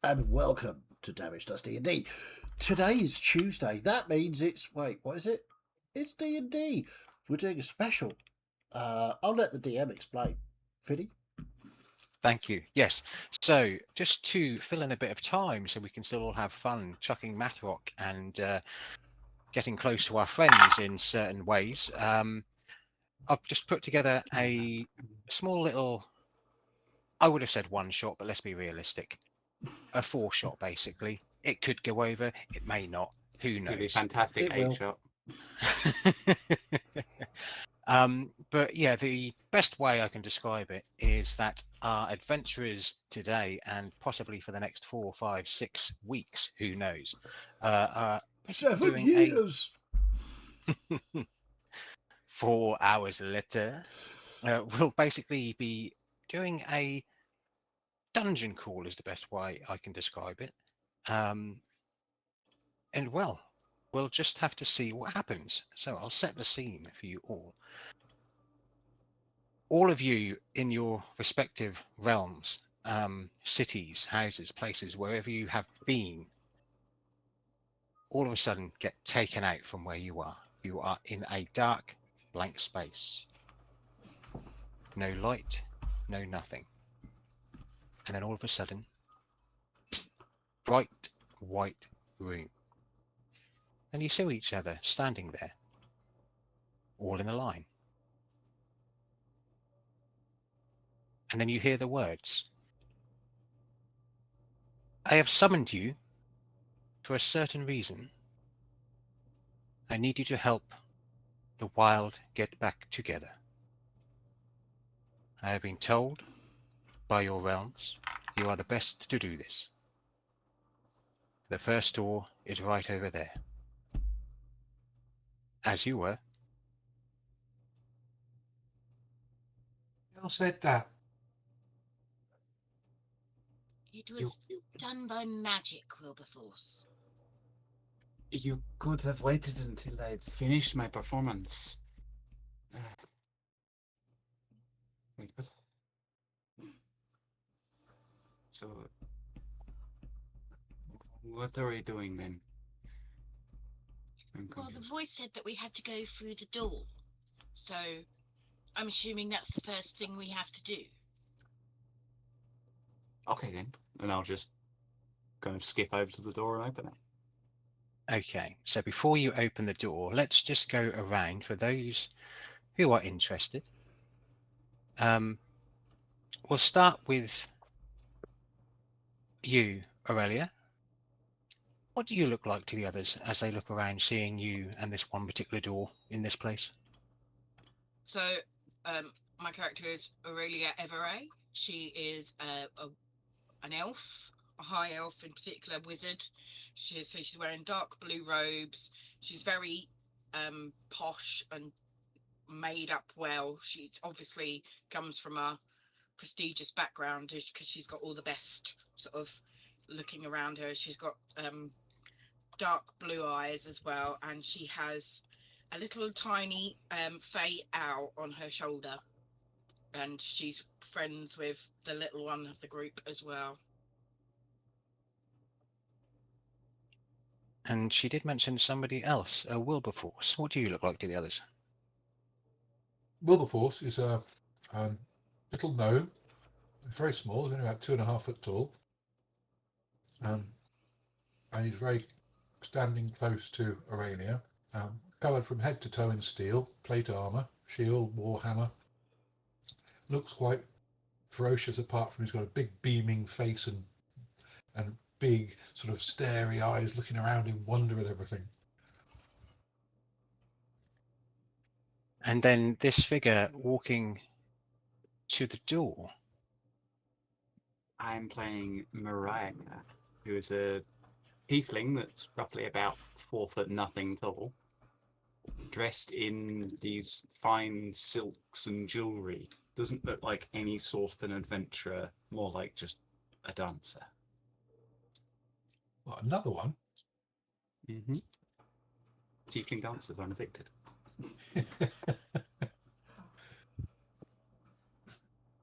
and welcome to Damage Does D&D. Today is Tuesday. That means it's what is it? It's D&D. We're doing a special. I'll let the DM explain. Fiddy? Thank you. Yes. So just to fill in a bit of time so we can still all have fun chucking Mathrock and getting close to our friends in certain ways, I've just put together a small little, I would have said one shot, but let's be realistic. A 4-shot, basically. It could go over, it may not. Who Could be knows? fantastic It will. 8-shot. But yeah, the best way I can describe it is that our adventurers today, and possibly for the next 4, 5, 6 weeks, who knows, are 7 doing years! 4 hours later, we'll basically be doing a dungeon crawl is the best way I can describe it. And well, we'll just have to see what happens. So I'll set the scene for you all. All of you in your respective realms, cities, houses, places, wherever you have been, all of a sudden get taken out from where you are. You are in a dark, blank space. No light, no nothing. And then all of a sudden, bright white room. And you see each other standing there, all in a line. And then you hear the words, I have summoned you for a certain reason. I need you to help the wild get back together. I have been told by your realms you are the best to do this. The first door is right over there. As you were. Who said that? It was done by magic, Wilberforce. You could have waited until I'd finished my performance. Wait, what? So, what are we doing then? I'm Well, the confused. voice said that we had to go through the door. So, I'm assuming that's the first thing we have to do. Okay then, and I'll just kind of skip over to the door and open it. Okay, so before you open the door, let's just go around for those who are interested. We'll start with you, Aurelia. What do you look like to the others as they look around, seeing you and this one particular door in this place? So, my character is Aurelia Everay. She is an elf, a high elf in particular, wizard. She's wearing dark blue robes. She's very posh and made up well. She obviously comes from a prestigious background because she's got all the best sort of looking around her. She's got dark blue eyes as well, and she has a little tiny fey owl on her shoulder, and she's friends with the little one of the group as well. And she did mention somebody else, Wilberforce. What do you look like to the others? Wilberforce is a little gnome, very small, he's only about 2.5 foot tall, and he's very standing close to Aurelia, covered from head to toe in steel, plate armour, shield, warhammer. Looks quite ferocious, apart from he's got a big beaming face and big sort of starey eyes looking around in wonder at everything. And then this figure walking to the door. I'm playing Mariah, who is a tiefling that's roughly about 4 foot nothing tall, dressed in these fine silks and jewellery. Doesn't look like any sort of an adventurer, more like just a dancer. Well, another one. Mm-hmm. Tiefling dancers are evicted.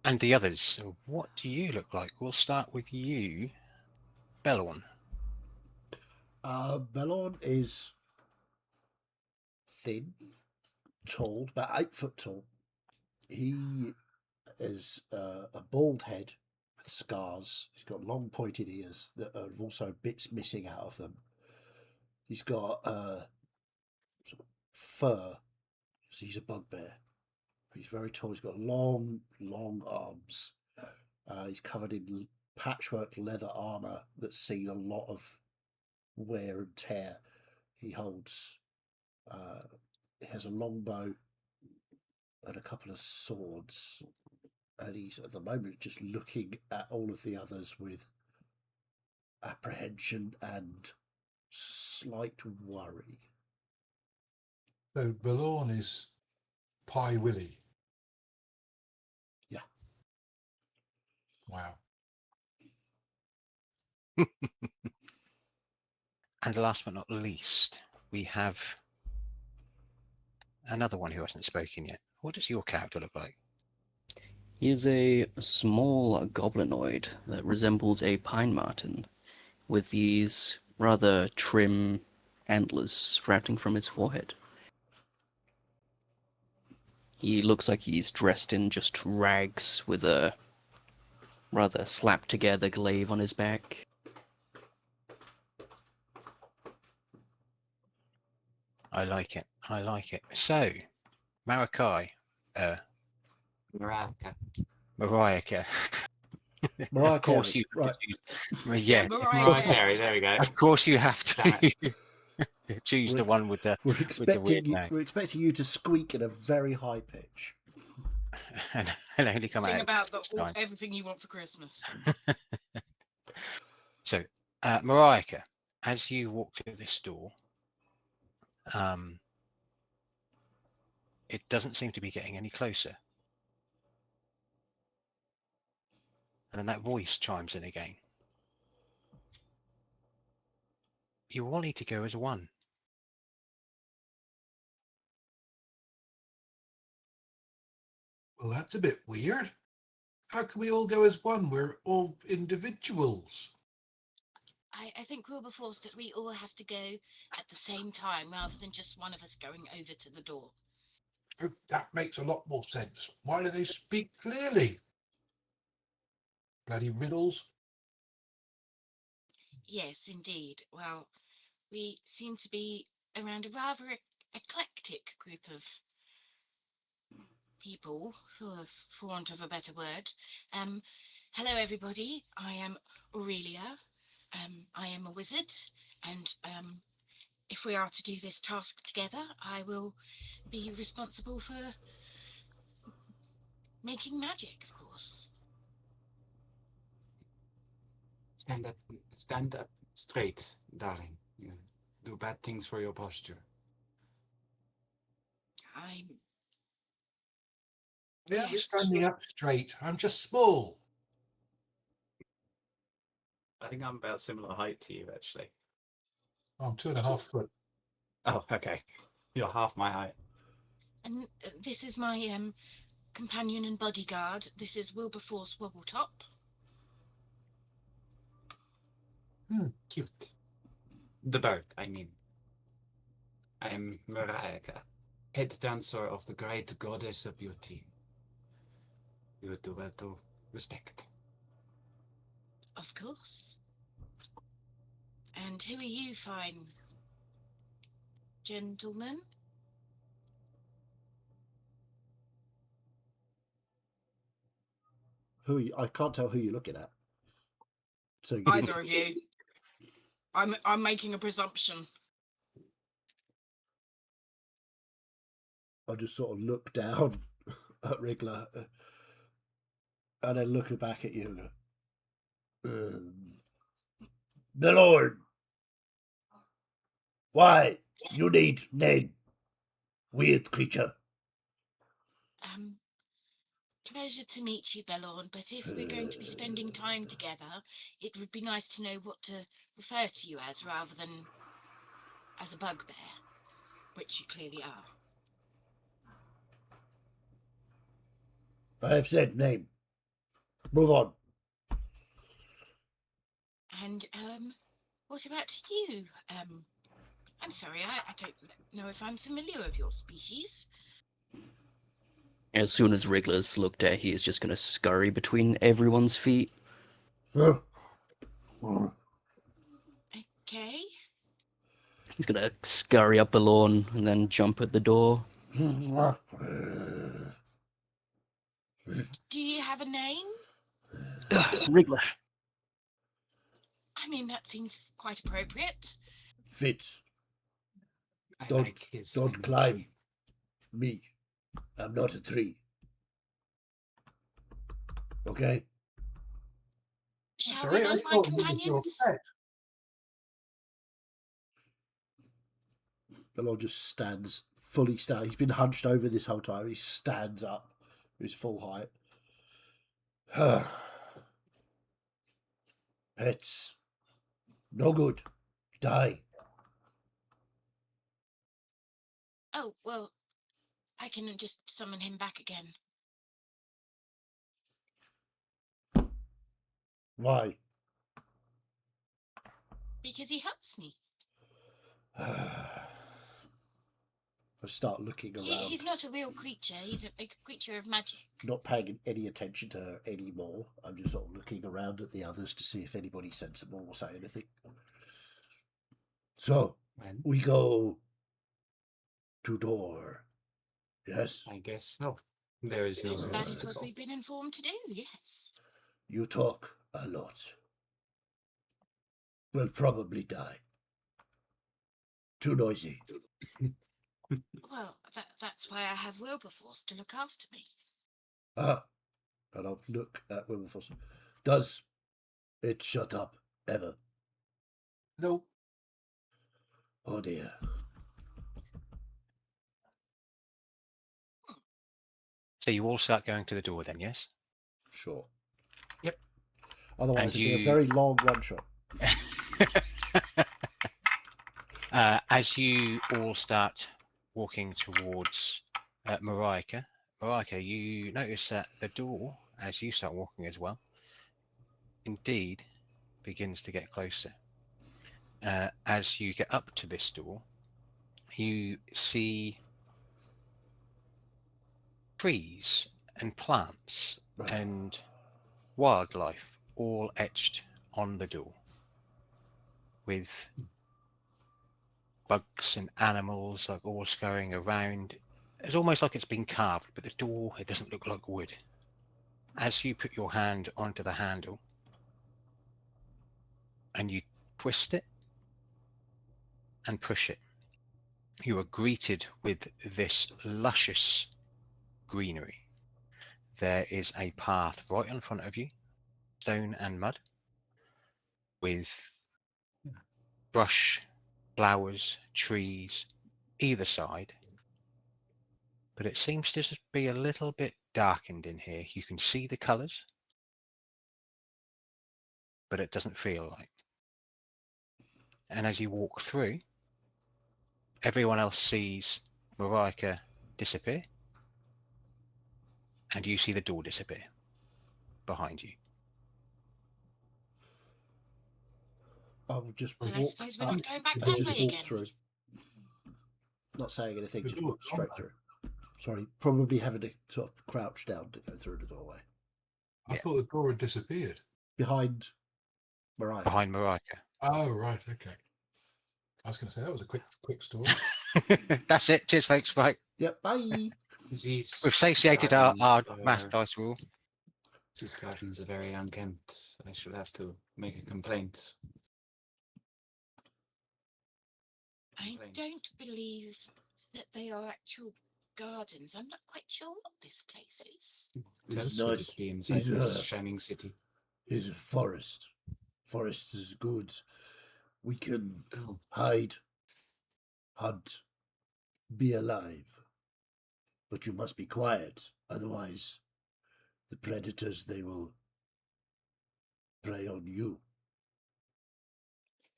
And the others, what do you look like? We'll start with you, Bellorn? Bellorn is thin, tall, about 8 foot tall. He is a bald head with scars. He's got long pointed ears that are also bits missing out of them. He's got sort of fur, so he's a bugbear. He's very tall. He's got long, long arms. He's covered in patchwork leather armor that's seen a lot of wear and tear. He holds, he has a long bow and a couple of swords, and he's at the moment just looking at all of the others with apprehension and slight worry. So Bellorn is Pie Willie. Yeah. Wow. And last but not least, we have another one who hasn't spoken yet. What does your character look like? He is a small goblinoid that resembles a pine marten, with these rather trim antlers sprouting from his forehead. He looks like he's dressed in just rags with a rather slapped together glaive on his back. I like it. I like it. So, Mariah, Maraka. Mariah. Mariah Of course Carey, you right. choose. Yeah. Mariah Carey, there we go. Of course you have Damn to choose the We're one with the We're with the expecting weird you. name We're expecting you to squeak in a very high pitch. and only come Sing out about this time. everything you want for Christmas. So, Mariah, as you walk through this door, it doesn't seem to be getting any closer. And then that voice chimes in again. You all need to go as one. Well, that's a bit weird. How can we all go as one? We're all individuals. I think Wilberforce that we all have to go at the same time rather than just one of us going over to the door. Oh, that makes a lot more sense. Why do they speak clearly? Bloody riddles. Yes, indeed. Well, we seem to be around a rather eclectic group of people, for want of a better word. Hello, everybody. I am Aurelia. I am a wizard, and if we are to do this task together, I will be responsible for making magic, of course. Stand up straight, darling. You do bad things for your posture. I'm Yeah, I'm Yes. standing up straight. I'm just small. I think I'm about similar height to you, actually. I'm 2.5 foot. Oh, okay. You're half my height. and this is my companion and bodyguard. This is Wilberforce Wobbletop. Cute. The bird, I mean. I am Muraika, head dancer of the great goddess of beauty. You would do well to respect. Of course. And who are you, fine gentlemen? Who are you? I can't tell who you're looking at. So you Either of you. I'm making a presumption. I just sort of look down at Wriggler and then look back at you and go, the Lord. Why? You need name. Weird creature. Pleasure to meet you, Bellorn, but if we're going to be spending time together, it would be nice to know what to refer to you as rather than as a bugbear, which you clearly are. I have said name. Move on. And what about you? I'm sorry, I don't know if I'm familiar with your species. As soon as Wriggler's looked at, he is just gonna scurry between everyone's feet. Okay. He's gonna scurry up the lawn and then jump at the door. Do you have a name? Wriggler. I mean, that seems quite appropriate. Fitz, I Don't- like his don't energy. climb. Me. I'm not a tree. Okay? Shall Sorry, we I be my thought he was your companions? pet. Belon just stands, fully stands. He's been hunched over this whole time. He stands up his full height. Pets. No good. Die. Oh, well, I can just summon him back again. Why? Because he helps me. I start looking around, He's not a real creature. He's a creature of magic. not paying any attention to her anymore. I'm just sort of looking around at the others to see if anybody's sensible or say anything. So, When? we go to door. Yes? I guess so. There is no That's obstacle. what we've been informed to do, yes. You talk a lot. Will probably die. Too noisy. Well, that's why I have Wilberforce to look after me. Ah, and I'll look at Wilberforce. Does it shut up ever? No, Oh dear. So you all start going to the door then, yes? Sure. Yep. Otherwise, And it'd be a you- very long one shot. As you all start walking towards Marika, you notice that the door, as you start walking as well, indeed begins to get closer. As you get up to this door, you see trees and plants and wildlife all etched on the door with bugs and animals like all scurrying around. It's almost like it's been carved, but the door, it doesn't look like wood. As you put your hand onto the handle and you twist it and push it, you are greeted with this luscious greenery. There is a path right in front of you, stone and mud, with brush, flowers, trees either side, but it seems to just be a little bit darkened in here. You can see the colours, but it doesn't feel like. And as you walk through, everyone else sees Marika disappear, and you see the door disappear behind you. I would just Well, I walk suppose we're up not going back and that just way walk again. through. Not saying anything, The just door walk straight gone, through. Sorry, probably having to sort of crouch down to go through the doorway. I Yeah. thought the door had disappeared. Behind Mariah. Behind Marika. Oh, right, okay. I was going to say that was a quick story. That's it. Cheers, folks. Bye. Yep, bye. These We've satiated our gardens math are- dice rule. These gardens are very unkempt. I should have to make a complaint. I Complaints. don't believe that they are actual gardens. I'm not quite sure what this place is. Tell It's us what nice. it be inside It's, this uh, shining city. Is a forest. Forest is good. We can Oh, hide, hunt, be alive. But you must be quiet, otherwise the predators, they will prey on you.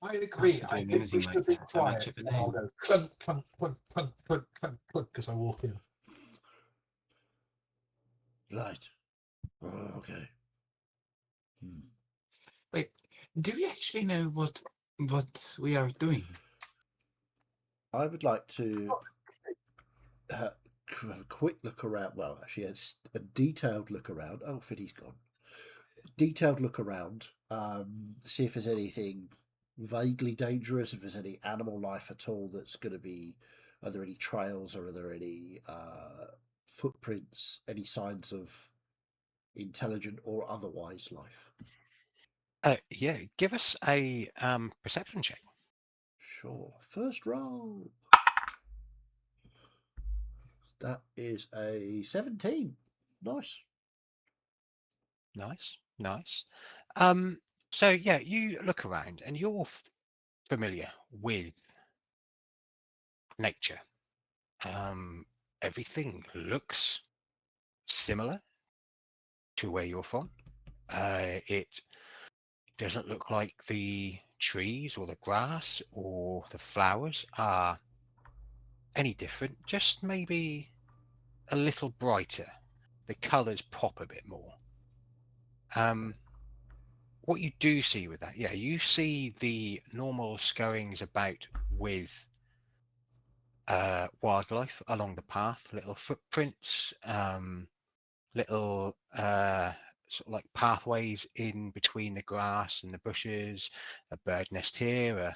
I agree. After I doing think we anything should like be that, how much quiet. of a And I'll name? go clunk, clunk, clunk, clunk, clunk, clunk, clunk, as I walk in. Right. Oh, okay. Hmm. wait. Do we actually know what we are doing? I would like to have a quick look around. Well, actually, a detailed look around. Oh, Fiddy's gone. Detailed look around. See if there's anything vaguely dangerous. If there's any animal life at all that's going to be. Are there any trails or are there any footprints? Any signs of intelligent or otherwise life? Yeah, give us a perception check. Sure. First roll. That is a 17. Nice. Nice, nice. So yeah, you look around and you're familiar with nature. Everything looks similar to where you're from. It doesn't look like the trees or the grass or the flowers are any different, just maybe a little brighter. The colours pop a bit more. What you do see with that, yeah, you see the normal scurryings about with wildlife along the path, little footprints, little sort of like pathways in between the grass and the bushes, a bird nest here,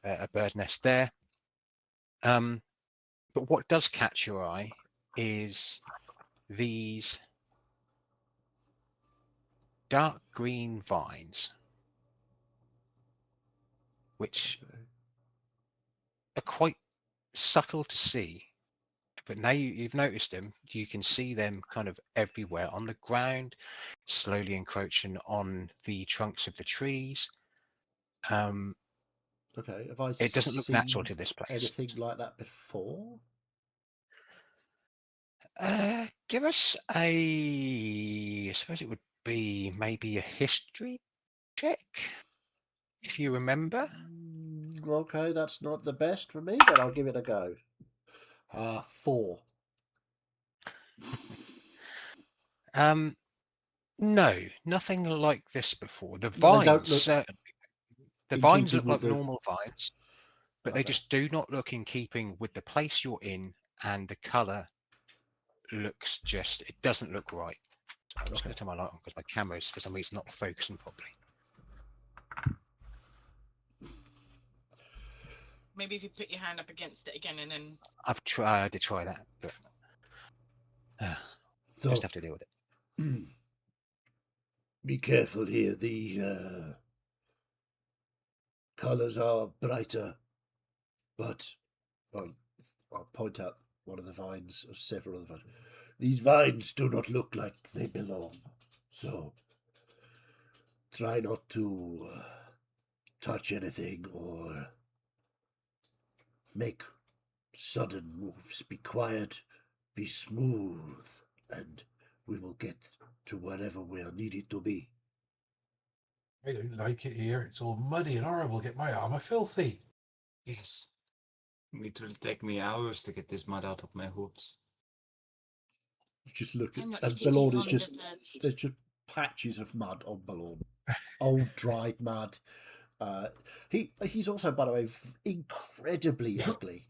a bird nest there. But what does catch your eye is these dark green vines, which are quite subtle to see. But now you've noticed them, you can see them kind of everywhere on the ground, slowly encroaching on the trunks of the trees. Okay. Have I It doesn't look natural seen to this place. anything like that before? Give us I suppose it would be maybe a history check, if you remember. Okay, that's not the best for me, but I'll give it a go. 4. No, nothing like this before. The They don't vines, look certainly. The in vines keeping look with like the. normal vines, but they Okay. just do not look in keeping with the place you're in, and the color looks just, it doesn't look right. So I'm just going Okay. to turn my light on because my camera is for some reason not focusing properly. Maybe if you put your hand up against it again and then. I've tried to try that, but just So have to deal with it. be careful here. The colors are brighter, but I'll point out one of the vines, or several of the vines. These vines do not look like they belong, so try not to touch anything or make sudden moves. Be quiet, be smooth, and we will get to wherever we are needed to be. I don't like it here. It's all muddy and horrible. Get my armor filthy. Yes. It will take me hours to get this mud out of my hooves. Just look at, I'm not and particularly Balorn is fond just, of there's just patches of mud on Balorn. Old dried mud. He's also, by the way, incredibly ugly.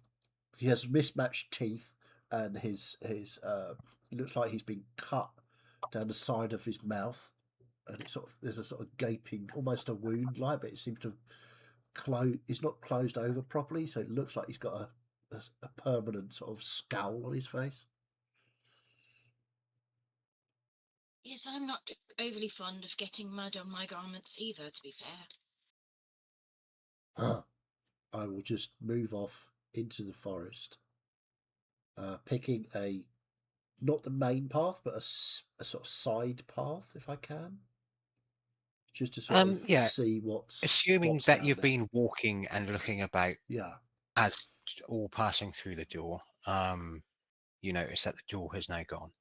He has mismatched teeth, and his looks like he's been cut down the side of his mouth, and it's there's a sort of gaping, almost a wound like, but it seems to close. It's not closed over properly, so it looks like he's got a permanent sort of scowl on his face. Yes, I'm not overly fond of getting mud on my garments either, to be fair. I will just move off into the forest, picking not the main path, but a sort of side path if I can, just to sort of Yeah, see what's assuming that down you've there. been walking and looking about Yeah. as all passing through the door, you notice that the door has now gone.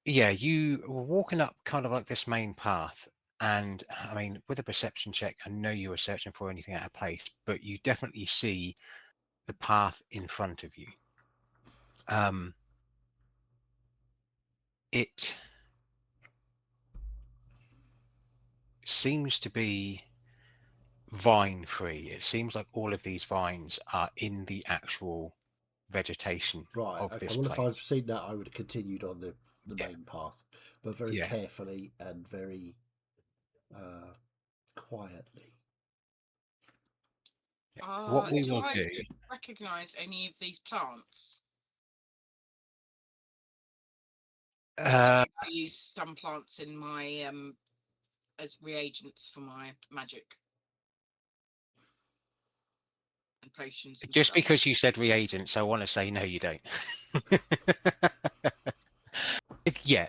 Yeah, you were walking up kind of like this main path, and I mean, with a perception check, I know you were searching for anything out of place, but you definitely see the path in front of you. It seems to be vine free. It seems like all of these vines are in the actual vegetation Right. of Okay. this Well, if place. I'd seen that, I would have continued on the Yeah. main path, but very Yeah. carefully and very quietly. What we do will I do, recognise any of these plants? uh, I use some plants in my as reagents for my magic and potions. And just stuff. because you said reagents, I want to say no, you don't. Yeah,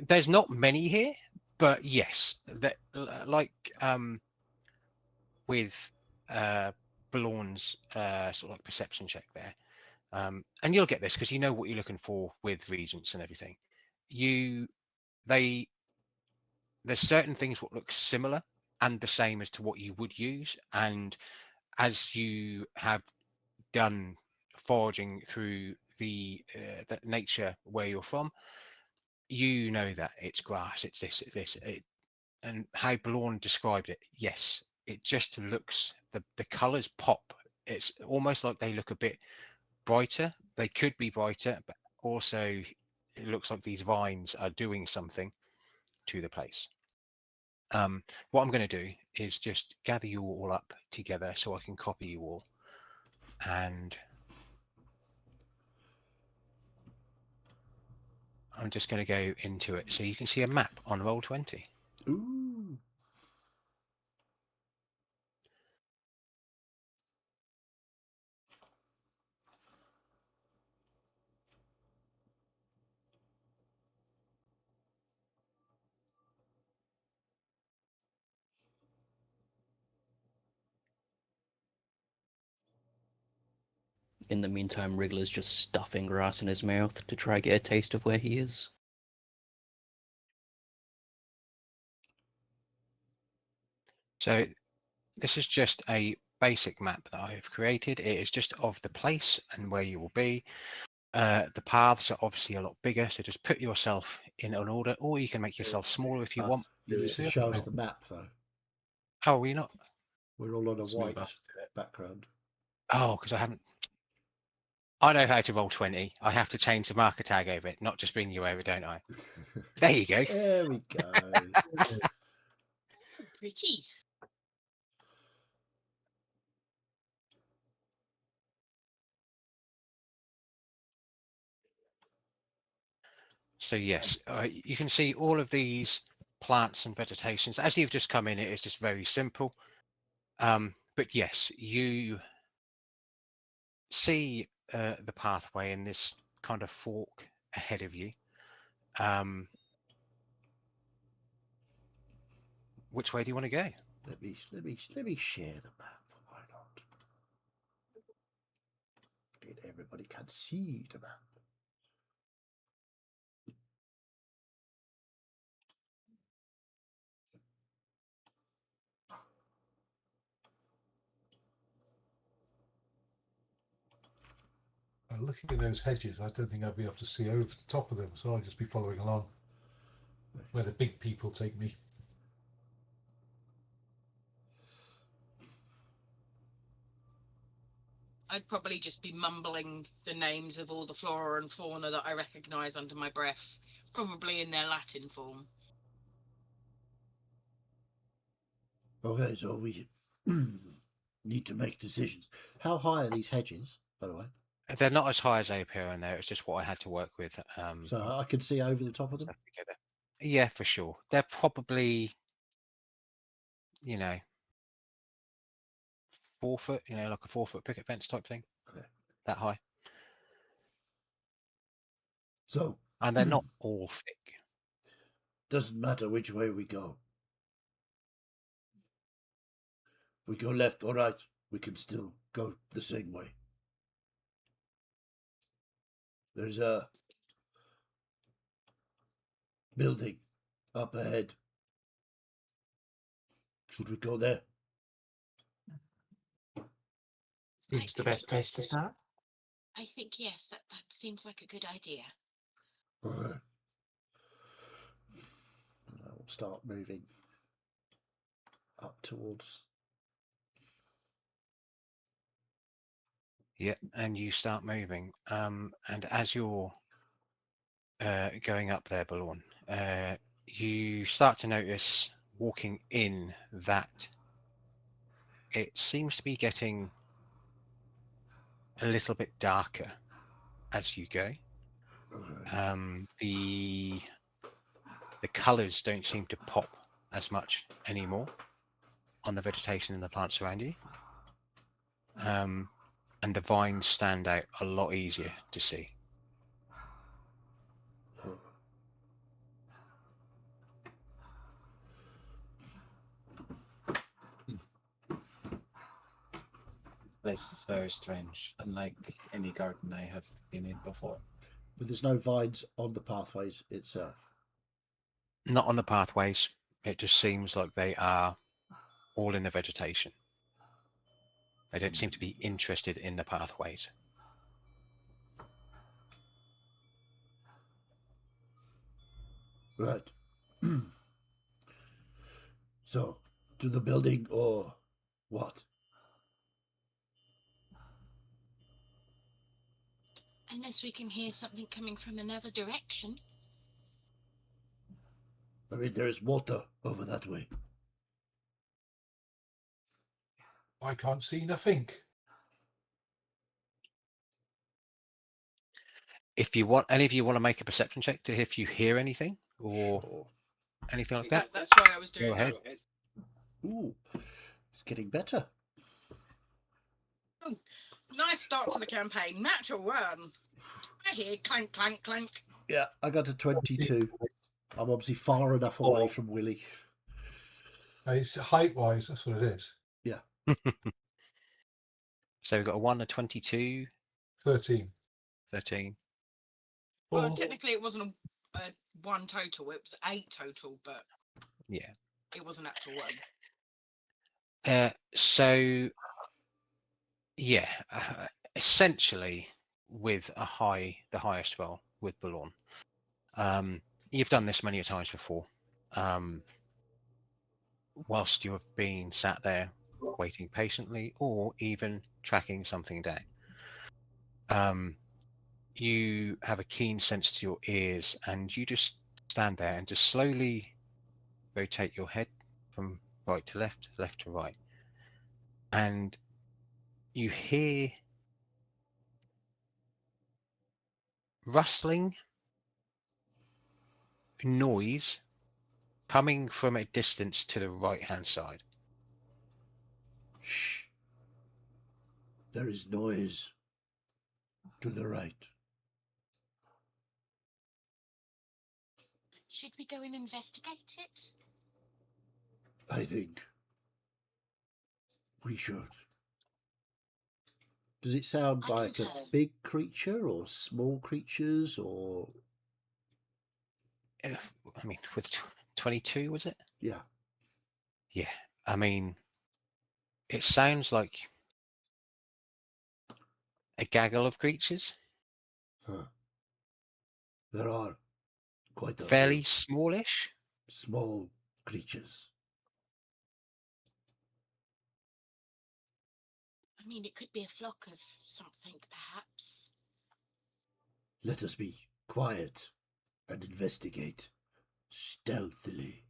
there's not many here, but yes, that like with Balorn's sort of like perception check there, and you'll get this because you know what you're looking for with regents and everything. There's certain things what look similar and the same as to what you would use, and as you have done foraging through the nature where you're from, you know that it's grass, it's this, and how Balorn described it. Yes, it just looks the colors pop. It's almost like they look a bit brighter. They could be brighter, but also it looks like these vines are doing something to the place. What I'm going to do is just gather you all up together so I can copy you all, and I'm just going to go into it so you can see a map on Roll20. Ooh. In the meantime, Wriggler's just stuffing grass in his mouth to try get a taste of where he is. So this is just a basic map that I have created. It is just of the place and where you will be. The paths are obviously a lot bigger, so just put yourself in an order, or you can make yourself smaller if you want. You need to See it? show us the map, though. Oh, we're not. We're all on a Smooth white us to it. background. Oh, because I haven't. I know how to Roll20. I have to change the marker tag over it, not just bring you over, don't I? There you go. There we go. Pretty. So yes, you can see all of these plants and vegetations. As you've just come in, it is just very simple. But yes, you see the pathway in this kind of fork ahead of you. Which way do you want to go? Let me share the map. Why not? Everybody can see the map. Looking at those hedges, I don't think I'd be able to see over the top of them, so I'll just be following along where the big people take me. I'd probably just be mumbling the names of all the flora and fauna that I recognise under my breath, probably in their Latin form. Okay, so we need to make decisions. How high are these hedges, by the way? They're not as high as they appear on there. It's just what I had to work with. So I can see over the top of them? Together. Yeah, for sure. They're probably, 4 foot, like a 4 foot picket fence type thing. Okay. That high. So, And they're not all thick. doesn't matter which way we go. We go left or right, we can still go the same way. There's a building up ahead. Should we go there? Seems the best place to start. I think yes, that seems like a good idea. All right. I will start moving up towards. Yeah, and you start moving. And as you're going up there, Balloon, you start to notice walking in that it seems to be getting a little bit darker as you go. The colours don't seem to pop as much anymore on the vegetation and the plants around you. And the vines stand out a lot easier to see. This is very strange, unlike any garden I have been in before. But there's no vines on the pathways itself. Not on the pathways. It just seems like they are all in the vegetation. They don't seem to be interested in the pathways. Right. So, to the building or what? Unless we can hear something coming from another direction. I mean, there is water over that way. I can't see nothing. If you want, any of you want to make a perception check to if you hear anything or Sure. anything like that, That's why I was doing go ahead. that. Ooh, it's getting better. Nice start to the campaign. Natural one. I hear clank, clank, clank. Yeah, I got a 22. I'm obviously far enough away from Willie. It's height-wise, that's what it is. So we've got a 1, a 22, 13. 13. Well, Oh. technically it wasn't a 1 total. It was 8 total, but Yeah. it was an actual 1. So yeah, essentially with the highest roll with Balloon. You've done this many times before. Whilst you have been sat there waiting patiently or even tracking something down. You have a keen sense to your ears and you just stand there and just slowly rotate your head from right to left, left to right. And you hear rustling noise coming from a distance to the right-hand side. Shh. There is noise to the right. Should we go and investigate it? I think we should. Does it sound I like think a so. big creature or small creatures or... I mean, with 22, was it? Yeah. Yeah. I mean, it sounds like a gaggle of creatures, Huh. There are quite a fairly few smallish. small creatures. I mean, it could be a flock of something, perhaps. Let us be quiet and investigate stealthily.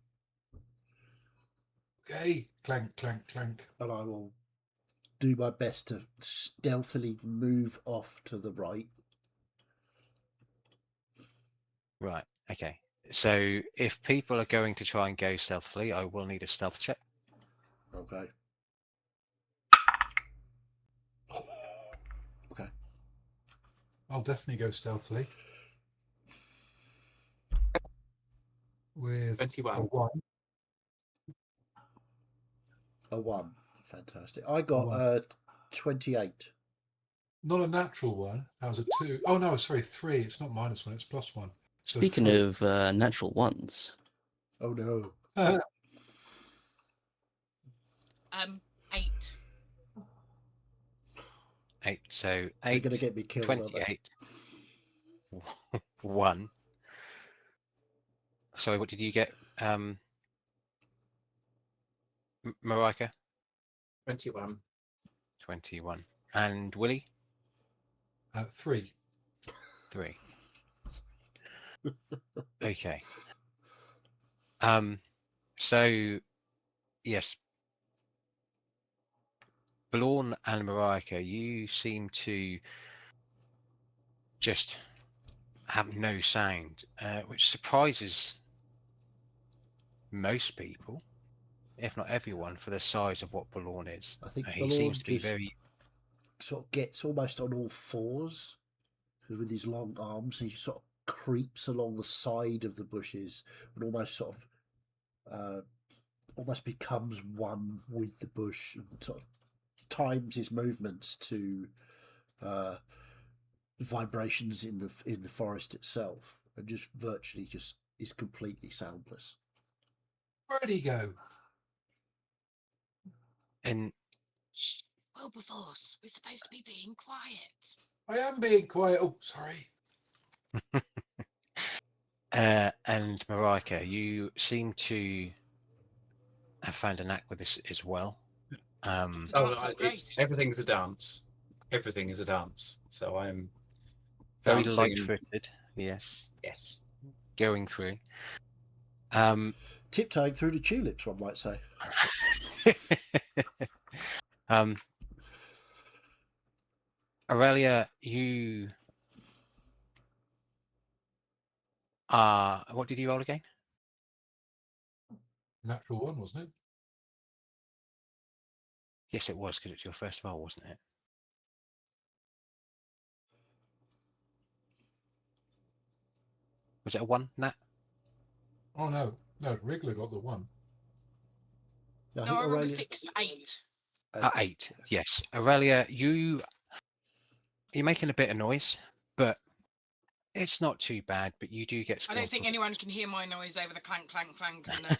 Okay, clank, clank, clank. And I will do my best to stealthily move off to the right. Right. Okay. So if people are going to try and go stealthily, I will need a stealth check. Okay. Okay. I'll definitely go stealthily. With 21. a 1. A 1. Fantastic. I got one. 28. Not a natural one. That was a 2. Oh, no, sorry, 3. It's not -1, it's +1. So Speaking 3. of natural ones, Oh no. 8. 8. So They're 8, going to get me killed, aren't they? 28. 1. Sorry, what did you get? Marika? 21. 21. And Willie? 3. 3. Okay. So yes, Blorn and Marika, you seem to just have no sound, which surprises most people, if not everyone, for the size of what Blorn is. I think He seems Balorn to be just very. sort of gets almost on all fours, because with his long arms, he sort of creeps along the side of the bushes and almost sort of almost becomes one with the bush and sort of times his movements to vibrations in the forest itself, and just virtually just is completely soundless. Where'd he go? And Wilberforce, we're supposed to be being quiet. I am being quiet. Oh, sorry. and Marika, you seem to have found a knack with this as well. Oh, Dance of it's grace. everything's a dance. Everything is a dance. So I'm Very dancing. light-footed, yes, Yes. going through. Tiptoeing through the tulips, one might say. Aurelia, you are. What did you roll again? Natural 1, wasn't it? Yes, it was, because it's your first roll, wasn't it? Was it a 1, Nat? Oh, no. No, Wriggler got the 1. I No, think I rolled a Aurelia, 6 for 8. 8, yes. Aurelia, you're making a bit of noise, but it's not too bad, but you do get I squawk. don't think anyone can hear my noise over the clank, clank, clank, and the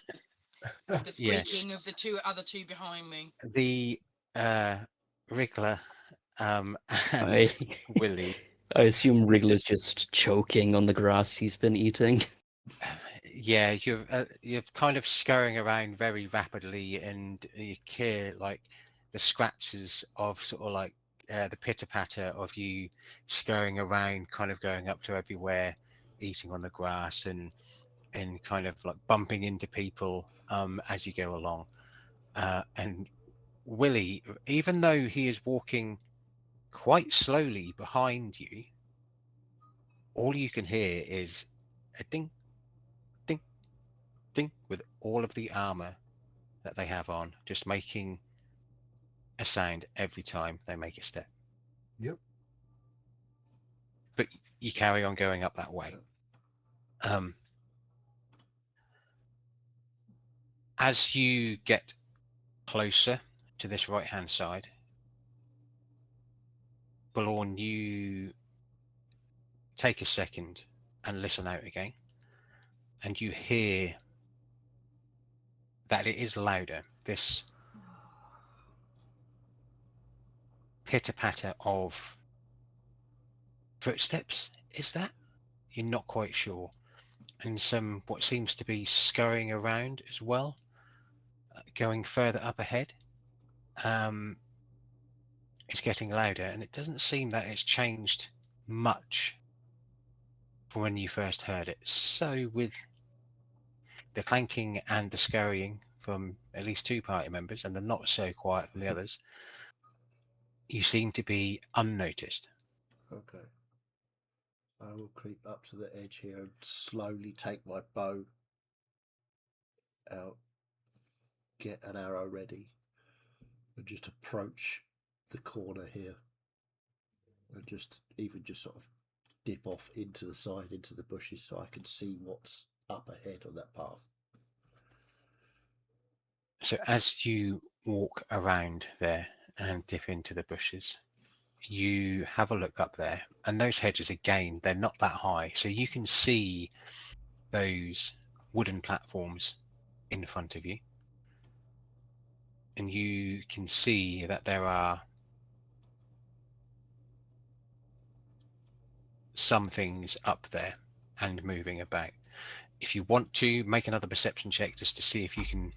Yes. squeaking of the other two behind me. The Wriggler and I Willie. I assume Wriggler's just choking on the grass he's been eating. Yeah, you're kind of scurrying around very rapidly, and you hear like the scratches of sort of like the pitter patter of you scurrying around, kind of going up to everywhere, eating on the grass, and kind of like bumping into people as you go along. And Willie, even though he is walking quite slowly behind you, all you can hear is a ding, ding, ding, with all of the armor that they have on, just making a sound every time they make a step. Yep. But you carry on going up that way. As you get closer to this right-hand side, Balorn, you take a second and listen out again, and you hear that it is louder. This pitter-patter of footsteps, is that? You're not quite sure. And some what seems to be scurrying around as well, going further up ahead. It's getting louder, and it doesn't seem that it's changed much from when you first heard it. So with the clanking and the scurrying from at least 2 party members, and the not so quiet from the others, you seem to be unnoticed. Okay. I will creep up to the edge here and slowly take my bow out, get an arrow ready, and just approach the corner here. And just sort of dip off into the side, into the bushes, so I can see what's up ahead on that path. So as you walk around there and dip into the bushes, you have a look up there, and those hedges, again, they're not that high, so you can see those wooden platforms in front of you, and you can see that there are some things up there and moving about. If you want to make another perception check just to see if you can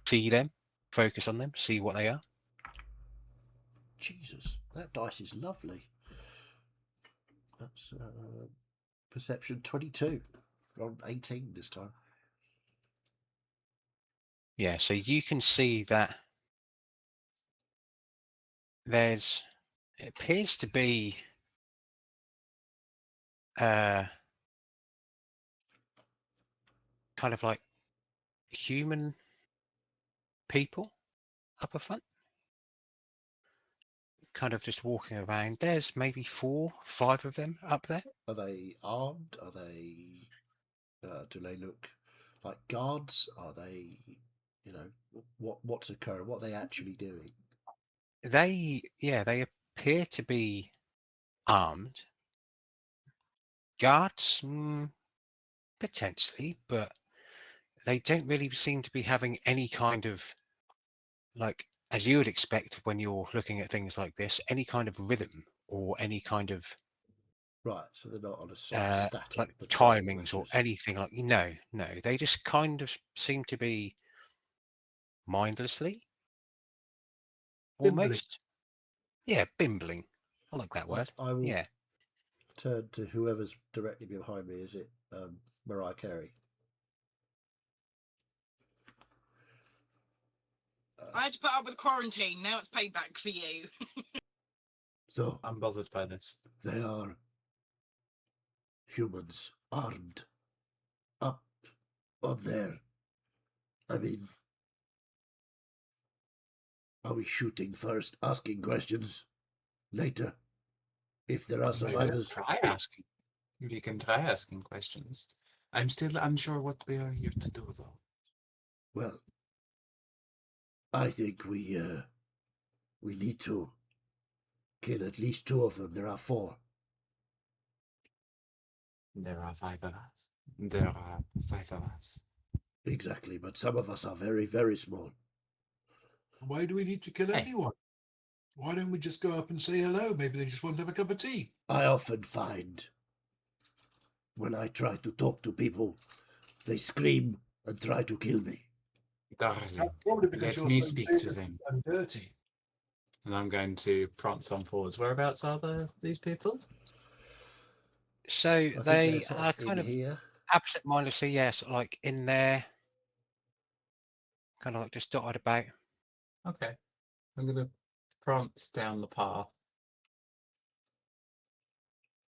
see them. focus on them, see what they are. Jesus, that dice is lovely. That's perception 22. On 18 this time. Yeah, so you can see that it appears to be kind of like human people up a front, kind of just walking around. There's maybe 4, 5 of them up there. Are they armed? Are they? Do they look like guards? Are they? You know what's occurring? What are they actually doing? They appear to be armed. Guards, potentially, but they don't really seem to be having any kind of, like, as you would expect when you're looking at things like this, any kind of rhythm or any kind of Right, so they're not on a sort of static like patrol, timings or just... anything like. No, they just kind of seem to be mindlessly, almost. Yeah, bimbling. I like that word. I will Yeah. turn to whoever's directly behind me. Is it Mariah Carey? I had to put up with quarantine. Now it's payback for you. So I'm bothered by this. they are humans armed up on there. I mean, are we shooting first, asking questions later? If there are survivors, Try asking. We can try asking questions. I'm still unsure what we are here to do, though. well, I think we need to kill at least 2 of them. There are 4. There are 5 of us. There are 5 of us. Exactly, but some of us are very, very small. Why do we need to kill Hey. anyone? Why don't we just go up and say hello? Maybe they just want to have a cup of tea. I often find when I try to talk to people, they scream and try to kill me. Darling, Probably because let you're me so speak big to them. and dirty. And I'm going to prance on forwards. Whereabouts are these people? So I think they they're sort are in kind of here. absent-mindedly, yes, like in there, kind of like just dotted about. Okay. I'm going to prance down the path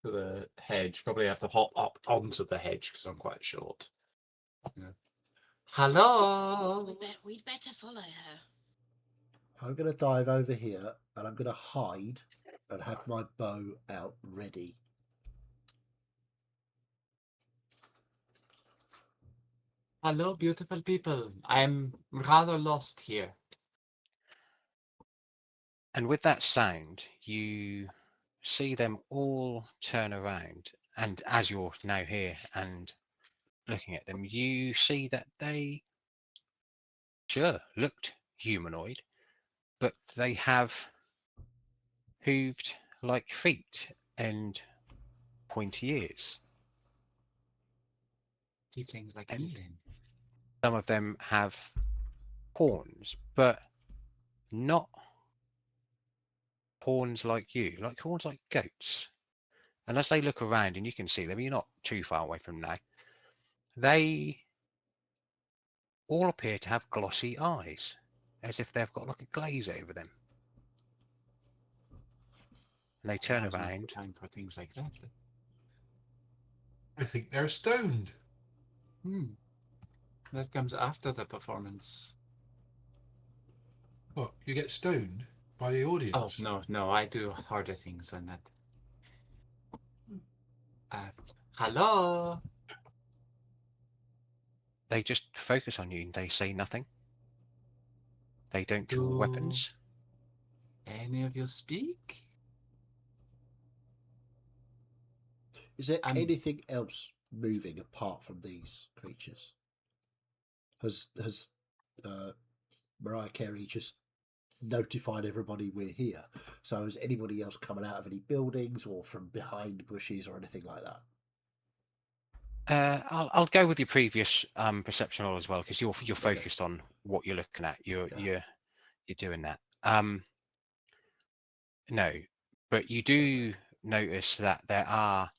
to the hedge. Probably have to hop up onto the hedge because I'm quite short. Yeah. Hello! We'd better follow her. I'm going to dive over here and I'm going to hide and have my bow out ready. Hello, beautiful people. I'm rather lost here. And with that sound, you see them all turn around. And as you're now here and looking at them, you see that they looked humanoid, but they have hooved like feet and pointy ears. Tieflings like And me then. some of them have horns, but not horns like you, like horns like goats. And as they look around, and you can see them, you're not too far away from now, they all appear to have glossy eyes, as if they've got like a glaze over them. And they turn Now's not the around. time for things like that. I think they're stoned. That comes after the performance. What, you get stoned by the audience? Oh, no, I do harder things than that. Hello? They just focus on you and they say nothing. They don't draw weapons. Any of you speak? Is there anything else moving apart from these creatures? Has Mariah Carey just notified everybody we're here? So is anybody else coming out of any buildings or from behind bushes or anything like that? I'll go with your previous perception roll as well, because you're Okay. focused on what you're looking at. You're doing that. No, but you do notice that there are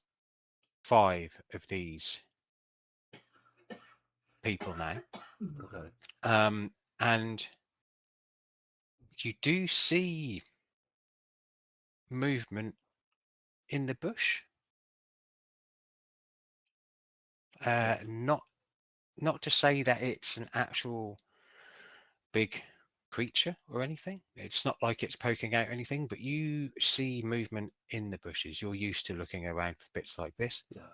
5 of these people now, Okay. and you do see movement in the bush. Okay. Not to say that it's an actual big creature or anything. It's not like it's poking out anything, but you see movement in the bushes. You're used to looking around for bits like this. Yeah.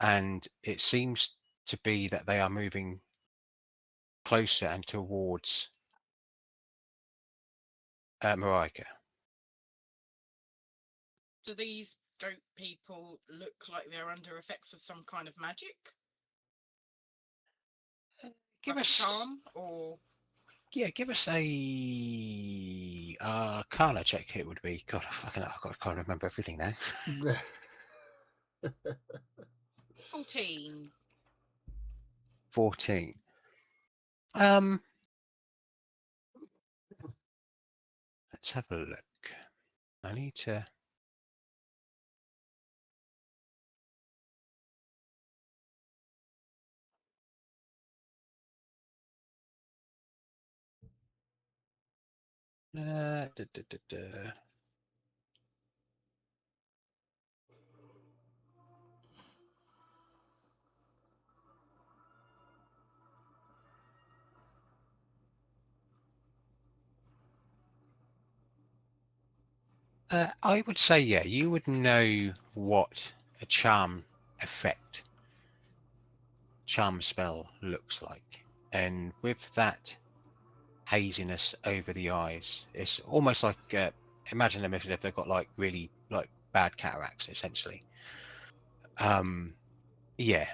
And it seems to be that they are moving closer and towards Marika. Do these goat people look like they're under effects of some kind of magic? Give Like a us, charm, or give us a Arcana check. It would be. God, I can't remember everything now. 14. 14. Let's have a look. I need to. Da, da, da, da. I would say, yeah, you would know what a charm spell looks like. And with that haziness over the eyes, it's almost like, imagine them if they've got like really like bad cataracts, essentially. Yeah,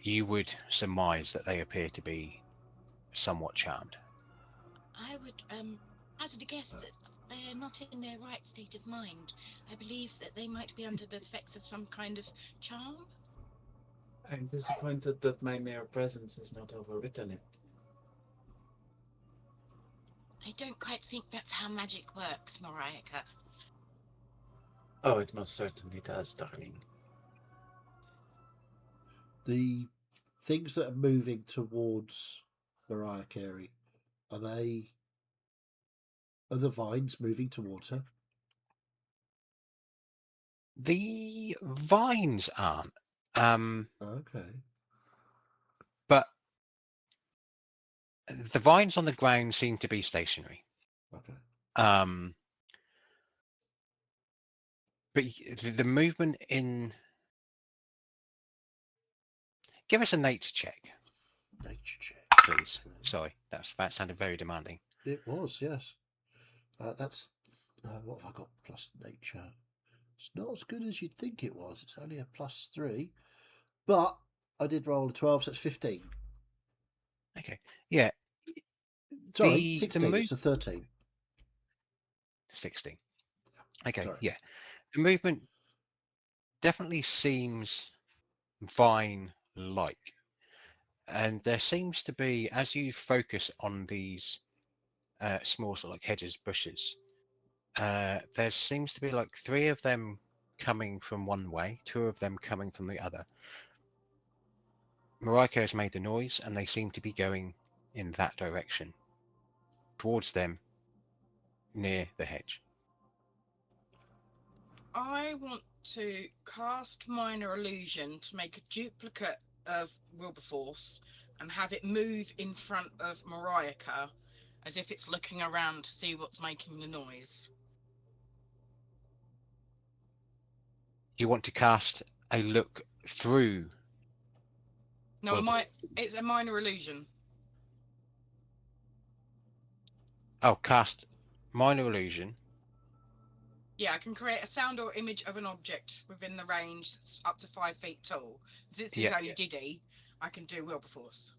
you would surmise that they appear to be somewhat charmed. I would hazard a guess that they're not in their right state of mind. I believe that they might be under the effects of some kind of charm. I'm disappointed that my mere presence is not overwritten it. I don't quite think that's how magic works, Marika. Oh, it most certainly does, darling. The things that are moving towards Mariah Carey, are the vines moving towards her? The vines aren't, Okay. but the vines on the ground seem to be stationary. Okay. But the movement in. Give us a nature check, Nature check. please. Sorry, that sounded very demanding. It was, yes. That's what have I got? Plus nature. It's not as good as you'd think it was. It's only a +3, but I did roll a 12, so it's 15. Okay, yeah. Sorry, 16. It's a 13. 16. Okay, Sorry. yeah. The movement definitely seems vine-like, and there seems to be, as you focus on these small sort of like hedges, bushes, there seems to be like 3 of them coming from one way, 2 of them coming from the other. Marika has made the noise, and they seem to be going in that direction, towards them, near the hedge. I want to cast Minor Illusion to make a duplicate of Wilberforce and have it move in front of Marika as if it's looking around to see what's making the noise. You want to cast a look through. No, it's a Minor Illusion. Oh, cast Minor Illusion. Yeah, I can create a sound or image of an object within the range that's up to 5 feet tall. This is only Diddy. I can do Wilberforce.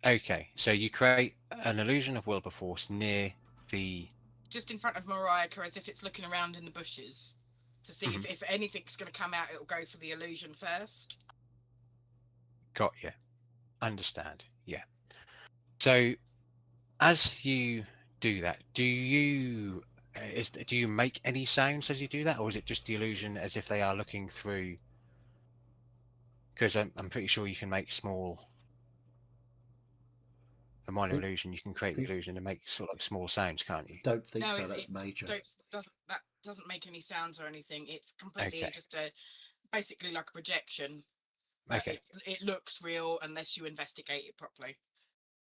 Okay, so you create an illusion of Wilberforce near the. Just in front of Marika as if it's looking around in the bushes. to see if anything's going to come out. It'll go for the illusion first. Got you. Understand. Yeah. So as you do that, do you make any sounds as you do that, or is it just the illusion as if they are looking through? Because I'm pretty sure you can make a minor Think- illusion. You can create the think- illusion and make sort of like small sounds, can't you? Don't think No, so. it- That's it major. That doesn't make any sounds or anything. It's completely Okay. just basically like a projection. But Okay. it looks real unless you investigate it properly.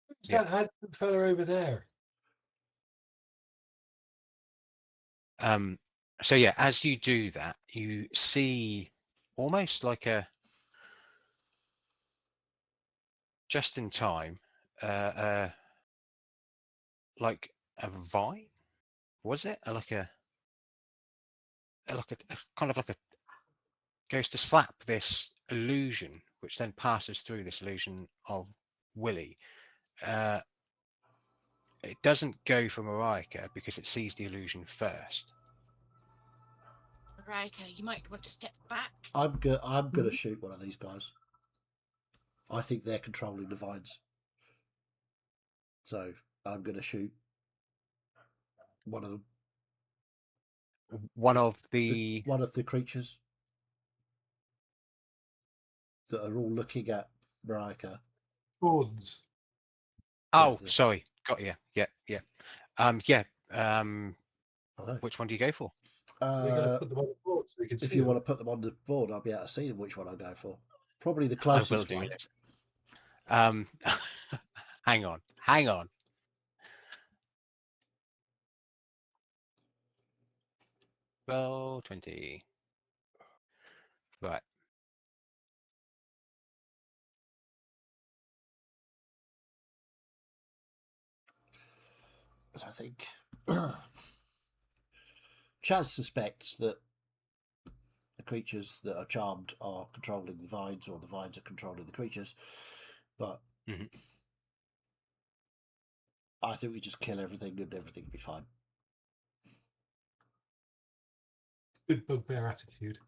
Who's Yeah. that handsome fella over there? So yeah, as you do that, you see almost like just in time, like a vine, was it? Like a kind of like a goes to slap this illusion, which then passes through this illusion of Willie. It doesn't go for Marika because it sees the illusion first. Marika, you might want to step back. I'm gonna shoot one of these guys. I think they're controlling the vines. So I'm gonna shoot one of them. One of the One of the creatures that are all looking at Marika. Thorns. oh, the- sorry, got you. Yeah. Okay. Which one do you go for? We're going to put them on the board so we can see If you them. want to put them on the board, I'll be able to see them which one I go for. Probably the I will closest do one. it. Hang on. Roll 20. Right. So I think Chaz suspects that the creatures that are charmed are controlling the vines, or the vines are controlling the creatures. But Mhm. I think we just kill everything and everything will be fine. Good bugbear attitude.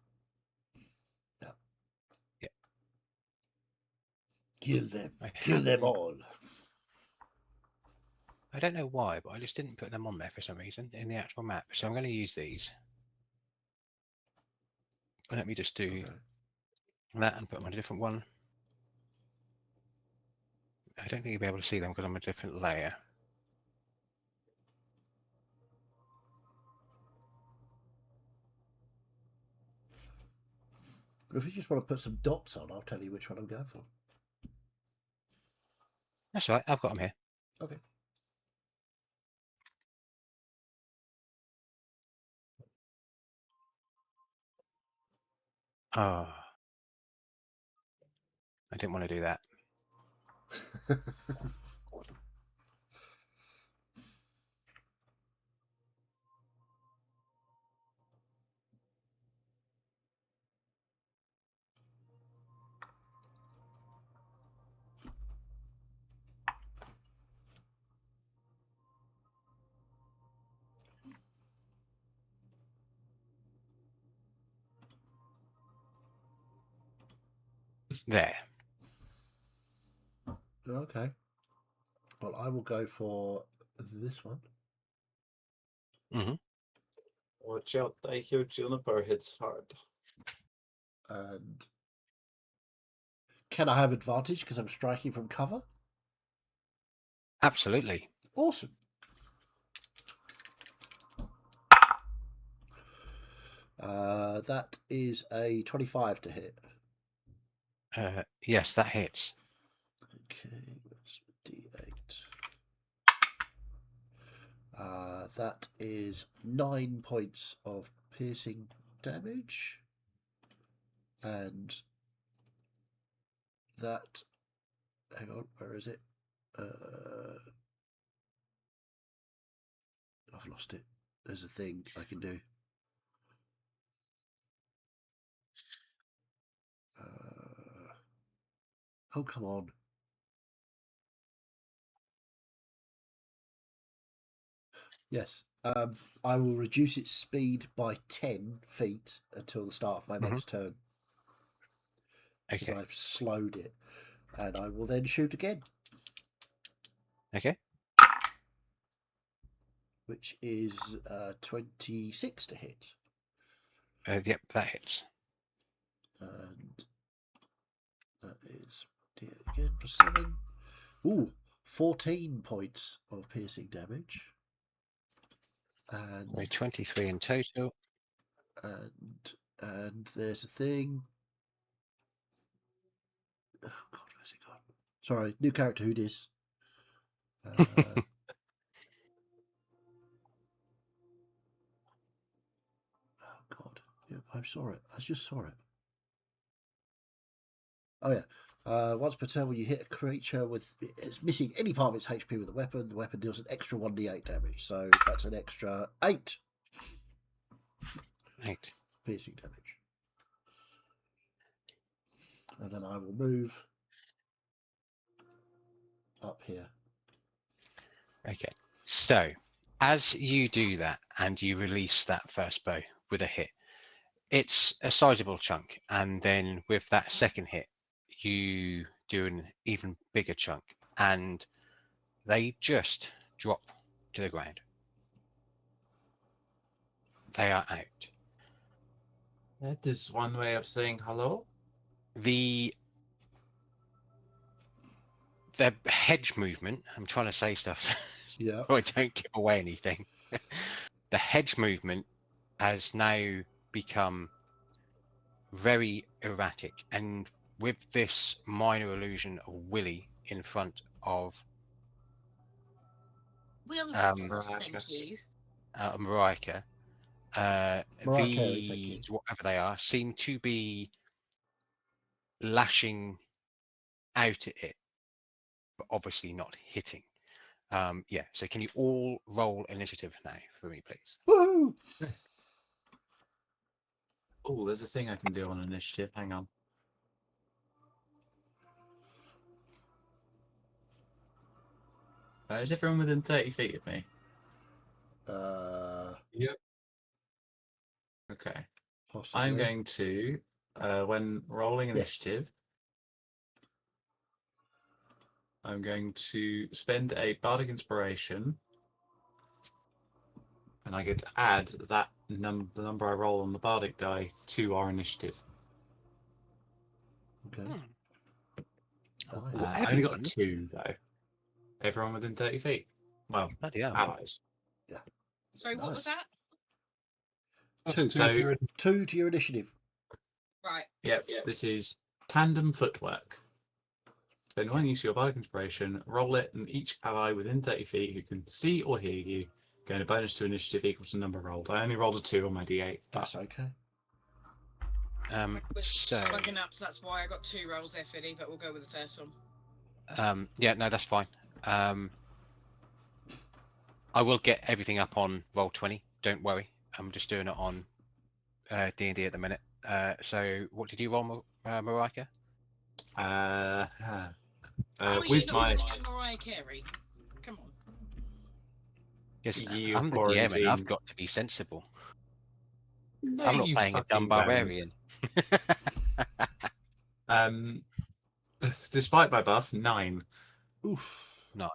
Kill them. I Kill them haven't- all. I don't know why, but I just didn't put them on there for some reason in the actual map. So I'm going to use these. Let me just do Okay. that and put them on a different one. I don't think you'll be able to see them because I'm a different layer. If you just want to put some dots on, I'll tell you which one I'm going for. That's all right. I've got them here. Okay. Oh, I didn't want to do that. There. Okay. Well, I will go for this one. Watch out, I hear Juniper hits hard. And can I have advantage because I'm striking from cover? Absolutely. Awesome. That is a 25 to hit. Yes, that hits. Okay, where's D8? That is 9 points of piercing damage. And that, hang on, where is it? I've lost it. There's a thing I can do. Oh, come on. Yes, I will reduce its speed by 10 feet until the start of my Mhm. next turn because Okay. I've slowed it, and I will then shoot again, Okay. which is 26 to hit, Yep, that hits. and that is again for 7. Ooh, 14 points of piercing damage, So and 23 in total. and there's a thing. Oh God, where's it gone? Sorry, new character. Who dis? Oh God, yeah, I saw it. I just saw it. Oh yeah. Once per turn, when you hit a creature with it's missing any part of its HP with a weapon, the weapon deals an extra 1d8 damage. So that's an extra 8 8. piercing damage. And then I will move up here. Okay. So, as you do that and you release that first bow with a hit, it's a sizable chunk. And then with that second hit, you do an even bigger chunk. And they just drop to the ground. They are out. That is one way of saying hello. The hedge movement, I'm trying to say stuff Yeah. so I don't give away anything. The hedge movement has now become very erratic, and with this minor illusion of Willy in front of Will, Right. thank you. Marika, Mariah Carey, thank you. these, whatever they are, seem to be lashing out at it, but obviously not hitting. Yeah, so can you all roll initiative now for me, please? Woohoo! Oh, there's a thing I can do on initiative. Hang on. Is everyone within 30 feet of me? Yep. Okay. Possibly. I'm going to, when rolling Yes. initiative, I'm going to spend a bardic inspiration, and I get to add that the number I roll on the bardic die to our initiative. Okay. Oh, Nice. I only got everyone? 2 though. Everyone within 30 feet. Well, Bloody hell. allies. Sorry, what was Nice. that? Plus Two. 2 So- to your 2 to your initiative. Right. Yep. This is tandem footwork. Spend 1 use of your bardic inspiration, roll it, and each ally within 30 feet who can see or hear you gain a bonus to initiative equal to the number rolled. I only rolled a 2 on my d8. That's okay. I was So, bugging up, so that's why I got 2 rolls there, Fiddy, but we'll go with the first one. yeah, no, that's fine. I will get everything up on Roll20. Don't worry. I'm just doing it on D&D at the minute. So, what did you roll, Marika? How are you With not my winning at Mariah Carey? Come on. Yes, You I'm the DM and I've quarantine. got to be sensible. No, I'm not you playing a dumb fucking don't. barbarian. Despite my buff, 9. Oof. 9.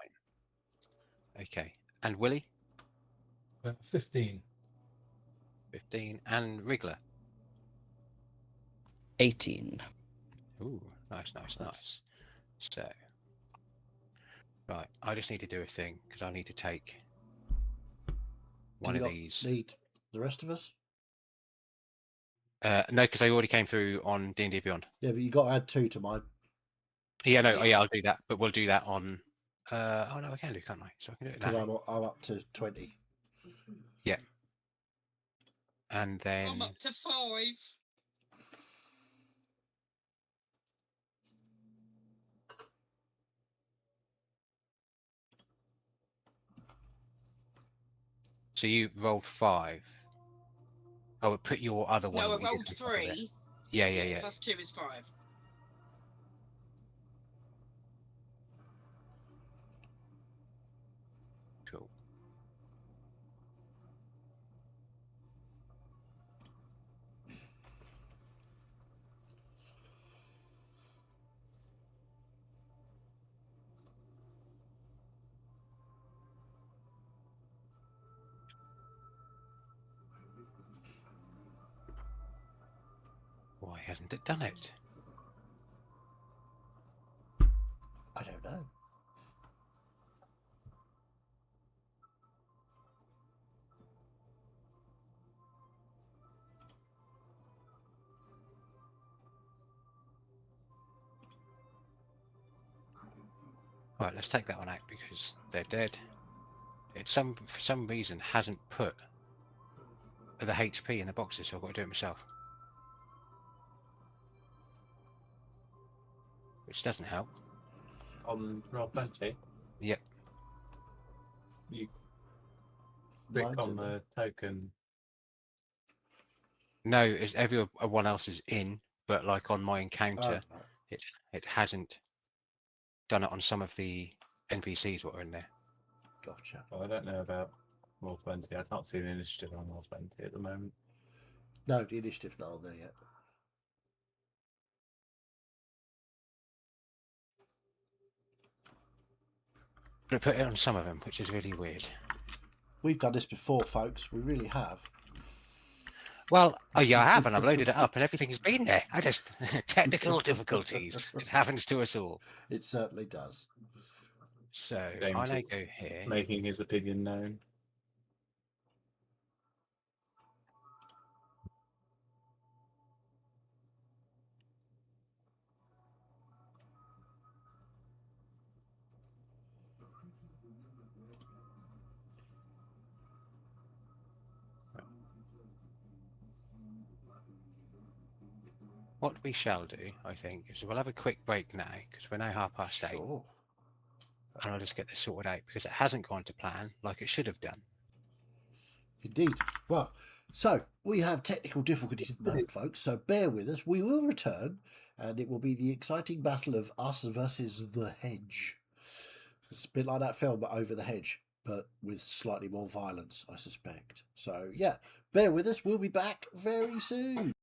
Okay. And Willie? 15. 15. And Wriggler? 18. Ooh, nice. So, right, I just need to do a thing because I need to take one Do of you not these. need the rest of us? No, because I already came through on D&D Beyond. Yeah, but you got to add 2 to mine. Yeah, no, yeah, I'll do that, but we'll do that on. Oh no, I can do, can't I? So I can do it Because now. I'm up to 20. And then I'm up to 5. so you rolled 5. Oh, put your other one. No, I that you did rolled on top of it. 3. Yeah. Plus 2 is 5. Cool. hasn't it done it? I don't know. Right, let's take that one out because they're dead. It for some reason hasn't put the HP in the boxes, so I've got to do it myself. Which doesn't help. On Roll20, Yep. you click Mine's on in there. the token. No, everyone else is in, but like on my Oh, encounter, right. it hasn't done it on some of the NPCs that are in there. Gotcha. Well, I don't know about Roll20. I can't see the initiative on Roll20 at the moment. No, the initiative's not on there yet. But I put it on some of them, which is really weird. We've done this before, folks. We really have. Well, oh yeah, I have, and I've loaded it up, and everything's been there. I just technical difficulties. It happens to us all. It certainly does. So James I is go here. making his opinion known. What we shall do, I think, is we'll have a quick break now because we're now 8:30, Sure. and I'll just get this sorted out because it hasn't gone to plan like it should have done. Indeed. Well, so we have technical difficulties at the moment, folks, so bear with us. We will return, and it will be the exciting battle of us versus the hedge. It's a bit like that film, but over the hedge, but with slightly more violence, I suspect. So, yeah, bear with us. We'll be back very soon.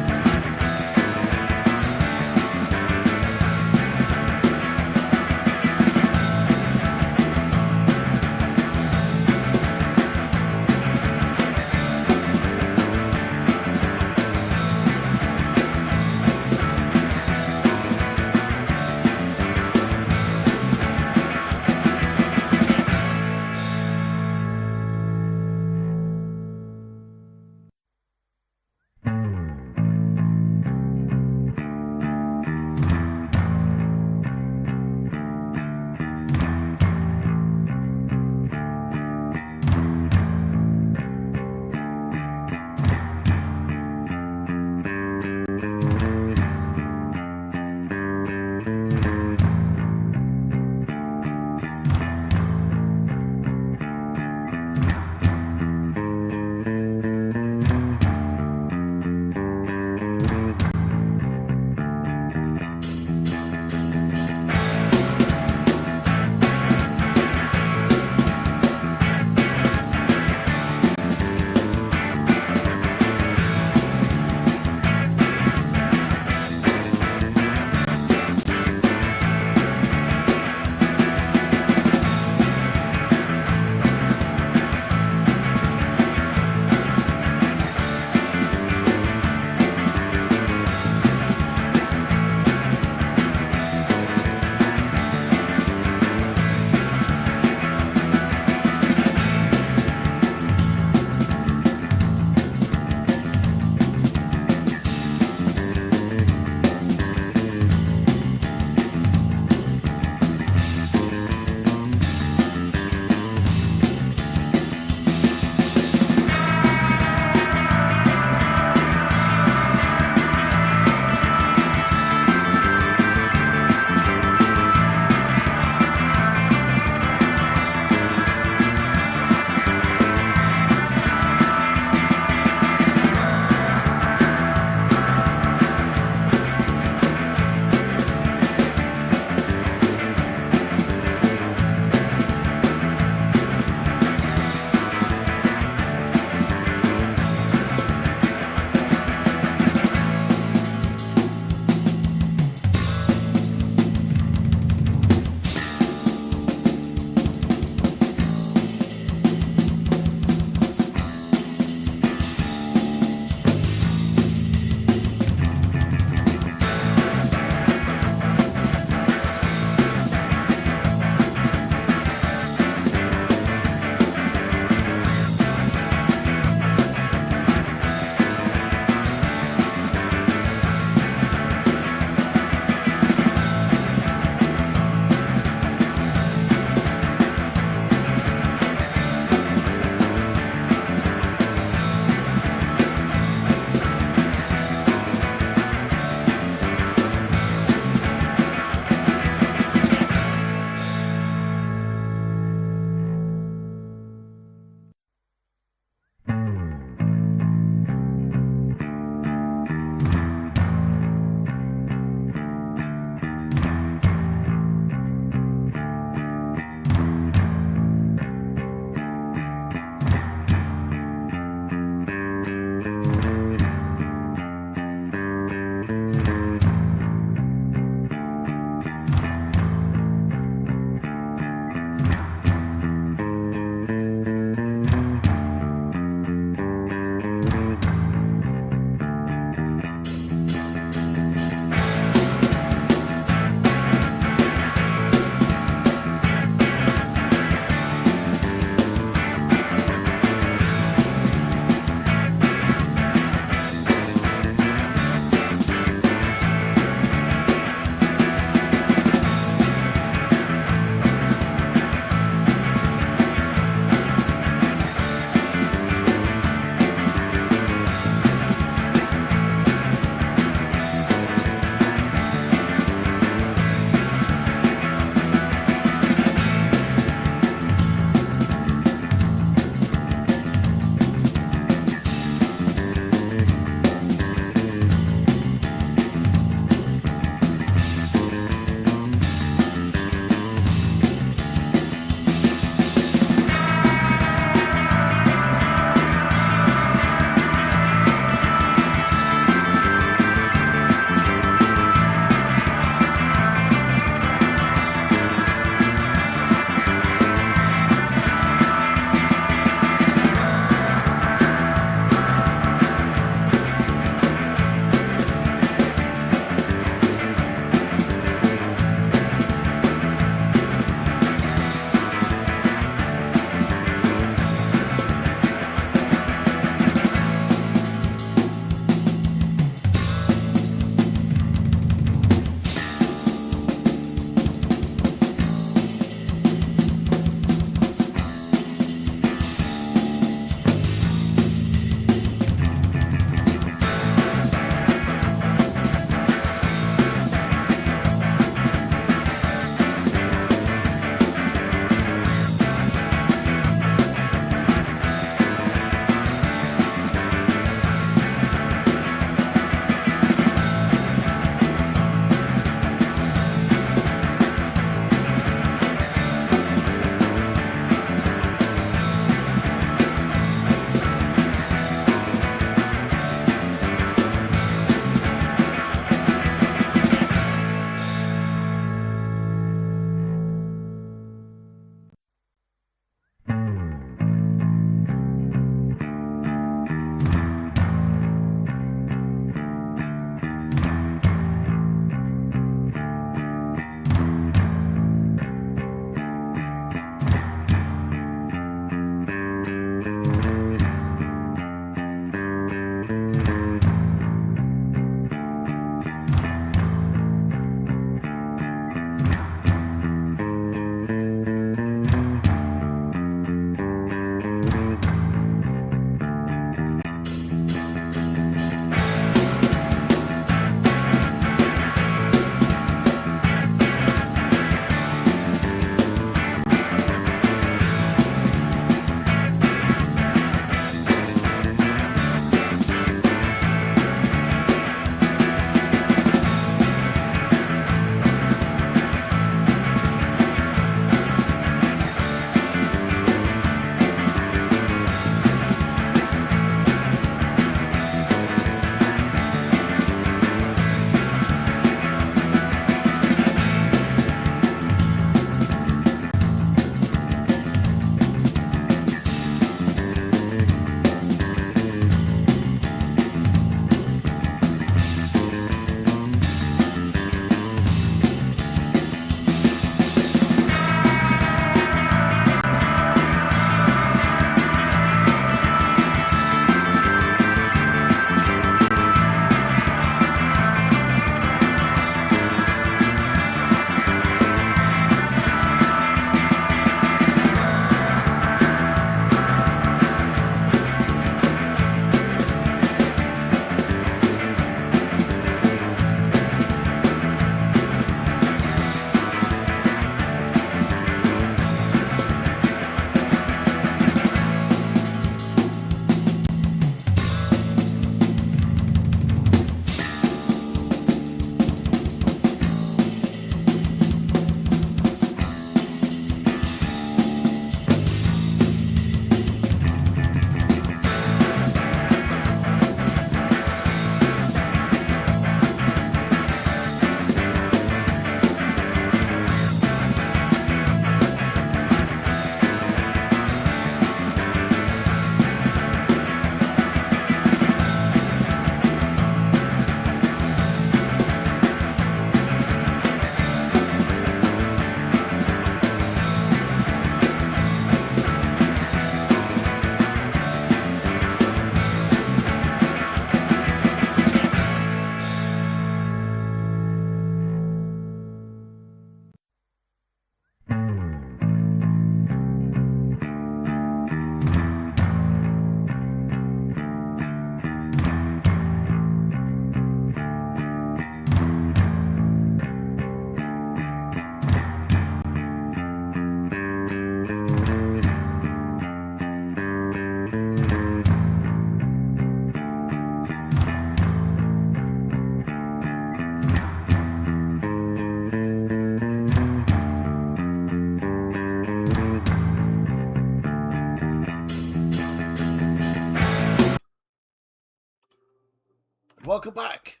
welcome back.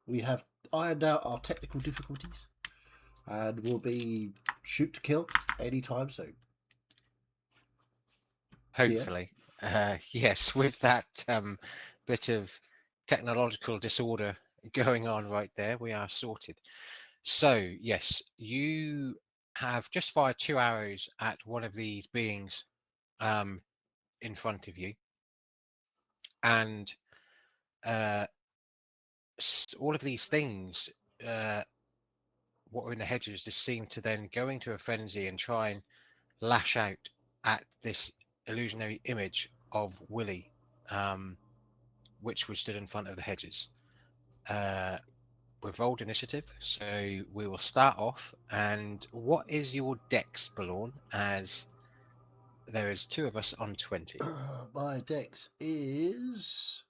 We have ironed out our technical difficulties and will be shoot to kill anytime soon. Hopefully. Yes, with that bit of technological disorder going on right there, we are sorted. So, yes, you have just fired 2 arrows at one of these beings in front of you. And all of these things, what are in the hedges, just seem to then go into a frenzy and try and lash out at this illusionary image of Willie, which was stood in front of the hedges. We've rolled initiative, so we will start off. And what is your dex, Balorn, as there is 2 of us on 20? My dex is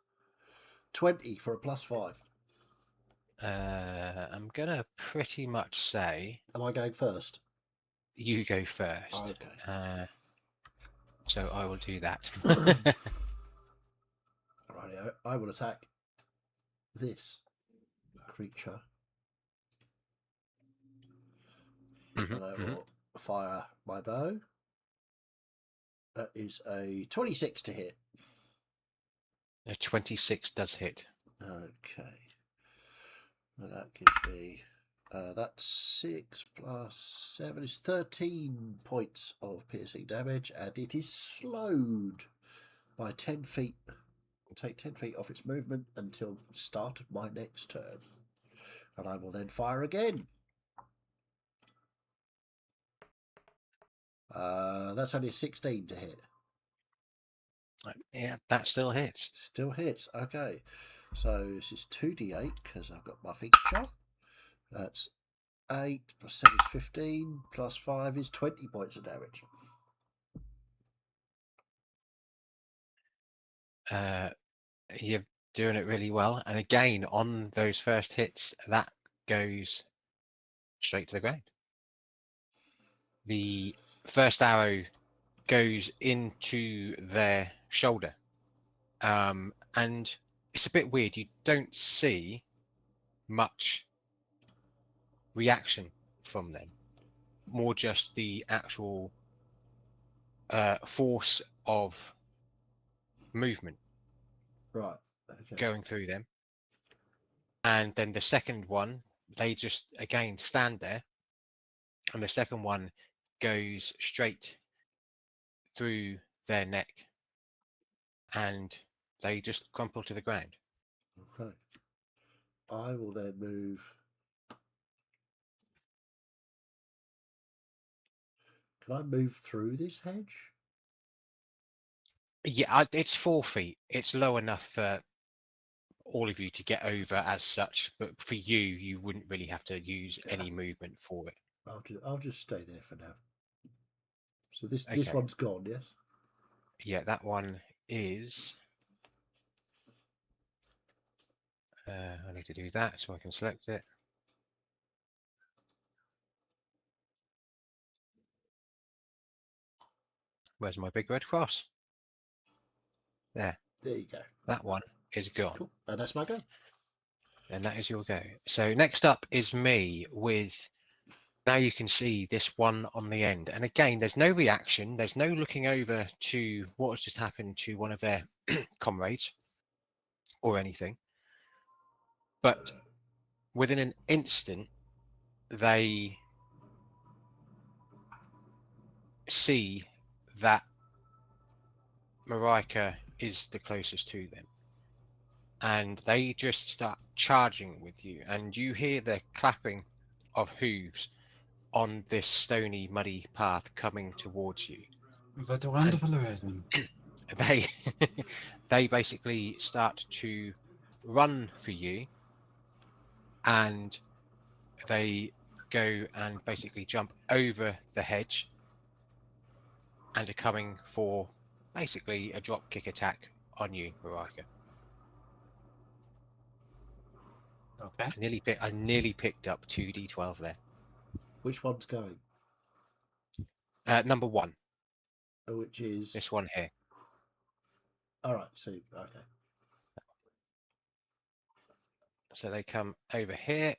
20 for a +5. I'm gonna pretty much say Am I going first? you go first. Okay. So I will do that. Rightio. I will attack this creature. Mhm, And I mhm. will fire my bow. That is a 26 to hit. A 26 does hit. Okay. And that gives me that's 6 plus 7 is 13 points of piercing damage, and it is slowed by 10 feet. I'll take 10 feet off its movement until the start of my next turn. And I will then fire again. That's only a 16 to hit. Yeah, that still hits. Still hits. Okay. So this is 2d8 because I've got my feature. That's 8 plus 7 is 15 plus 5 is 20 points of damage. You're doing it really well. And again, on those first hits, that goes straight to the ground. The first arrow goes into their shoulder. And it's a bit weird. You don't see much reaction from them. More just the actual force of movement Right. Okay. going through them. And then the second one, they just again stand there, and the second one goes straight through their neck, and they just crumple to the ground. Okay. I will then move. Can I move through this hedge? Yeah, it's 4 feet. It's low enough for all of you to get over as such, but for you, you wouldn't really have to use any movement for it. I'll just stay there for now. So this Okay. one's gone, yes? Yeah, that one is. I need to do that so I can select it. Where's my big red cross? There. There you go. That one is gone. Cool. And that's my go. And that is your go. So next up is me with, now you can see this one on the end. And again, there's no reaction. There's no looking over to what has just happened to one of their comrades or anything. But within an instant, they see that Marika is the closest to them. And they just start charging with you. And you hear the clapping of hooves on this stony, muddy path coming towards you. What a wonderful rhythm. They they basically start to run for you, and they go and basically jump over the hedge and are coming for basically a drop kick attack on you, Marika. Okay. I nearly picked up 2d12 there. Which one's going? Number 1, Which is this one here. all right. So okay. So they come over here.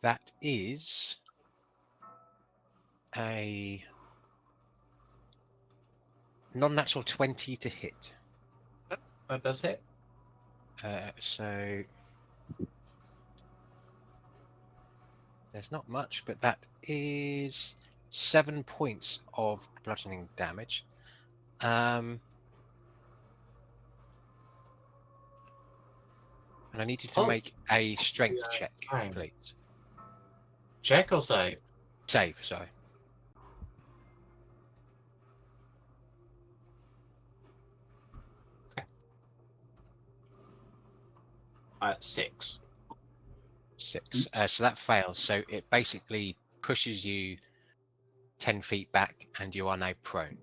That is a non-natural 20 to hit. That does hit. So there's not much, but that is 7 points of bludgeoning damage. And I need you to Oh. make a strength Yeah, check, fine. please. Check or save? Save, sorry. 6. 6. Oops. So that fails. So it basically pushes you 10 feet back, and you are now prone.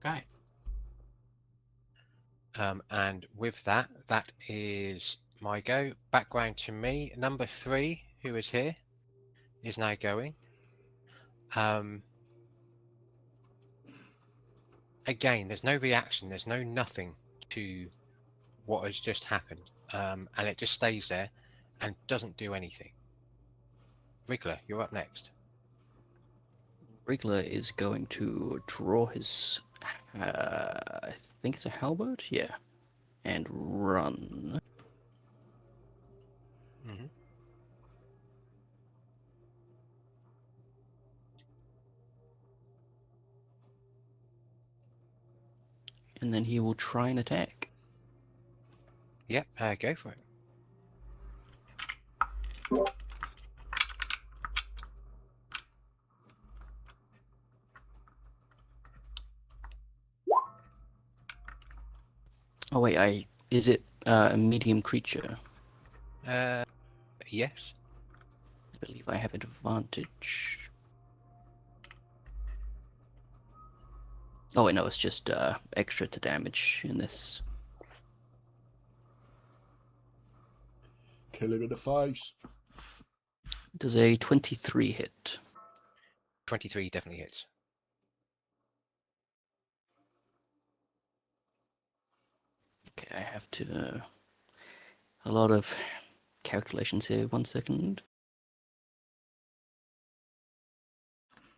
Okay. And with that, that is my go. Back round to me. Number 3, who is here, is now going. Again, there's no reaction. There's no nothing to what has just happened. And it just stays there and doesn't do anything. Wriggler, you're up next. Wriggler is going to draw his, I think it's a halberd, yeah, and run. Mm-hmm. And then he will try and attack. Yep, go for it. Oh wait, is it a medium creature? Yes. I believe I have advantage. Oh wait, no, it's just extra to damage in this. Kill him in the face. Does a 23 hit? 23 definitely hits. Okay, I have to... a lot of calculations here. 1 second.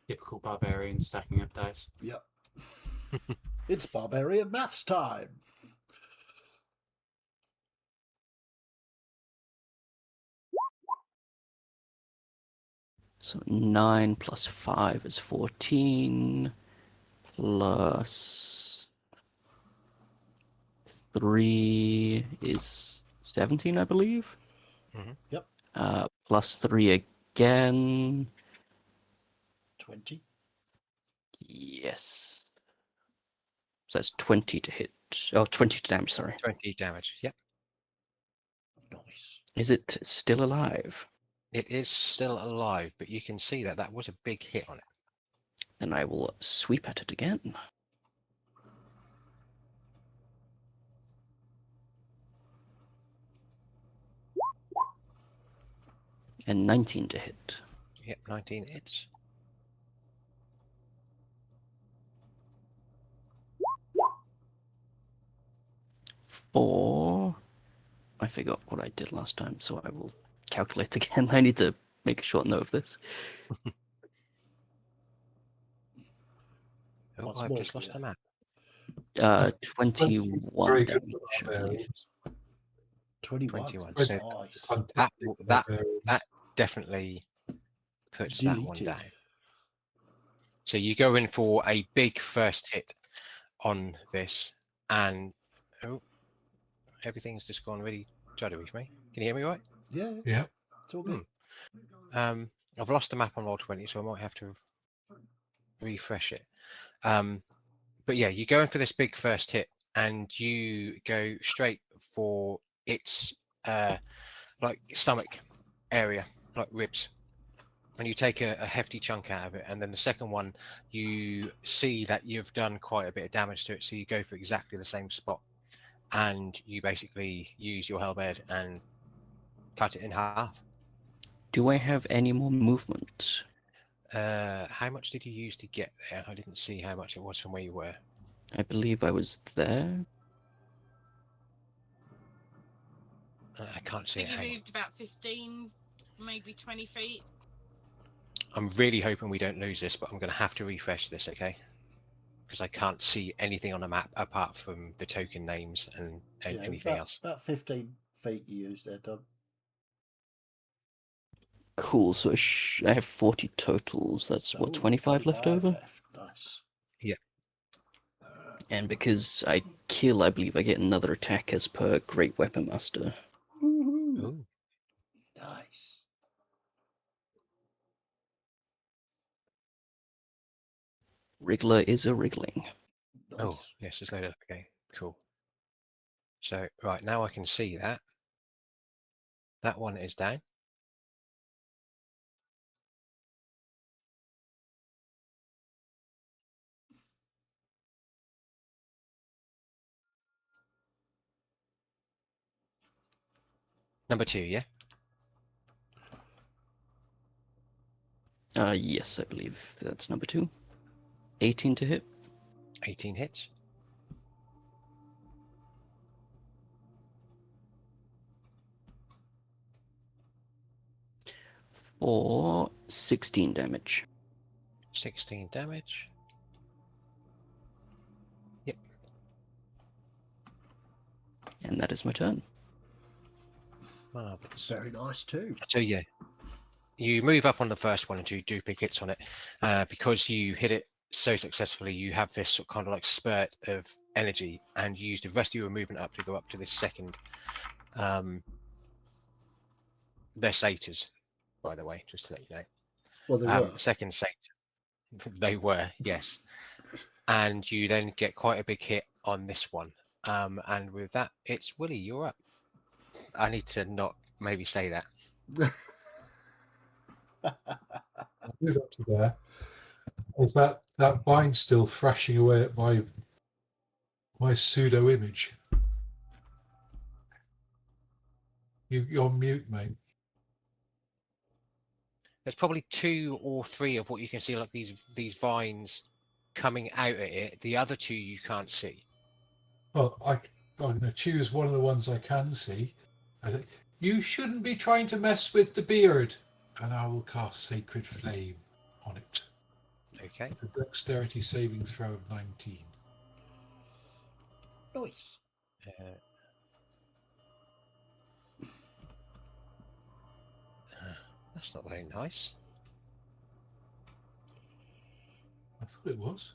Typical barbarian stacking up dice. Yep. It's barbarian maths time. So 9 plus 5 is 14. Plus 3 is 17, I believe. Mm-hmm. Yep. Plus 3 again. 20. Yes. So that's 20 to hit. Oh, 20 to damage, sorry. 20 damage. Yep. Nice. Is it still alive? It is still alive, but you can see that that was a big hit on it. Then I will sweep at it again. And 19 to hit. Yep, 19 hits. Four. I forgot what I did last time, so I will calculate again. I need to make a short note of this. Oh, Once I've more, just lost yeah. the map. 21 Very good damage, for I believe. barbarians. 21. 21. So- Nice. Fantastic That barbarians. definitely puts that one Deleted. down. So you go in for a big first hit on this, and oh, everything's just gone really juddery for me. Can you hear me right? Yeah, Yeah. it's all good. I've lost the map on Roll20, so I might have to refresh it. But yeah, you go in for this big first hit, and you go straight for its like stomach area, like ribs, and you take a hefty chunk out of it. And then the second one, you see that you've done quite a bit of damage to it, so you go for exactly the same spot, and you basically use your halberd and cut it in half. Do I have any more movement? How much did you use to get there? I didn't see how much it was from where you were. I believe I was there. I can't I see it. think you Hang on. moved about 15, maybe 20 feet. I'm really hoping we don't lose this, but I'm going to have to refresh this, okay? Because I can't see anything on the map apart from the token names and Yeah, it was anything about, else. about 15 feet you used there, Dom. Cool, so I have 40 totals. That's So, what, 25 left over? left. Nice. And because I kill, I believe I get another attack as per Great Weapon Master. Woohoo. Ooh. Nice. Wriggler is a wriggling. Oh, Nice. yes, it's loaded. Okay, cool. So, right, now I can see that. That one is down. Number 2, yeah? Yes, I believe that's number 2. 18 to hit. 18 hits. Or 16 damage. 16 damage. Yep. And that is my turn. Marvelous. Very nice too. So, yeah. You move up on the first one and do duplicate hits on it. Because you hit it so successfully, you have this sort of kind of like spurt of energy, and you use the rest of your movement up to go up to this second. They're satyrs, by the way, just to let you know. Well, they were. Second satyr. They were, yes. And you then get quite a big hit on this one. And with that, it's Willie, you're up. I need to not maybe say that. I'll move up to there. Is that vine still thrashing away at my pseudo image? You're on mute, mate. There's probably 2 or 3 of what you can see, like these vines coming out at it. The other 2 you can't see. Well, I'm going to choose one of the ones I can see. I think you shouldn't be trying to mess with the beard, and I will cast Sacred Flame on it. Okay. It's a dexterity saving throw of 19. Nice. That's not very nice. I thought it was.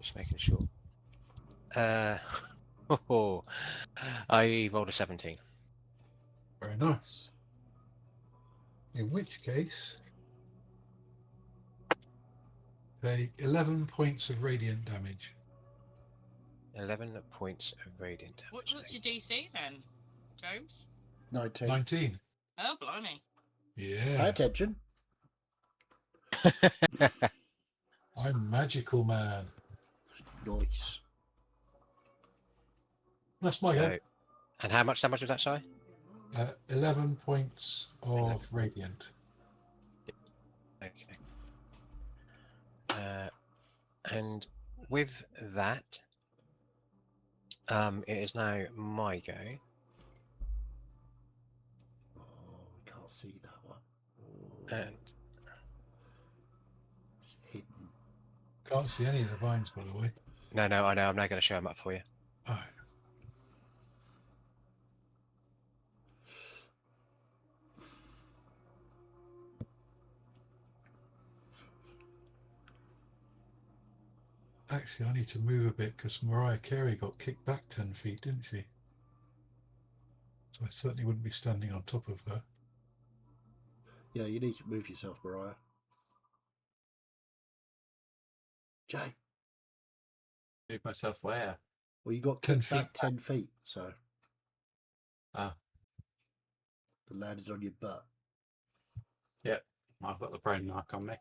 Just making sure. I rolled a 17. Very nice. In which case, take 11 points of radiant damage. 11 points of radiant damage. What's your DC then, James? 19. 19. Oh, blimey. Pay Yeah, attention. I'm magical man. Nice. That's my go. So, and how much damage was that, sorry? 11 points of radiant. Okay. And with that, it is now my go. Oh, we can't see that one. Oh, And it's hidden. Can't see any of the vines, by the way. no, I know. I'm now going to show them up for you. Oh, actually, I need to move a bit because Mariah Carey got kicked back 10 feet, didn't she? So I certainly wouldn't be standing on top of her. Yeah, you need to move yourself, Mariah. Jay, Move myself where? well, you got 10 kicked back feet 10 feet, so. Ah. It landed on your butt. I've got the prone mark on me.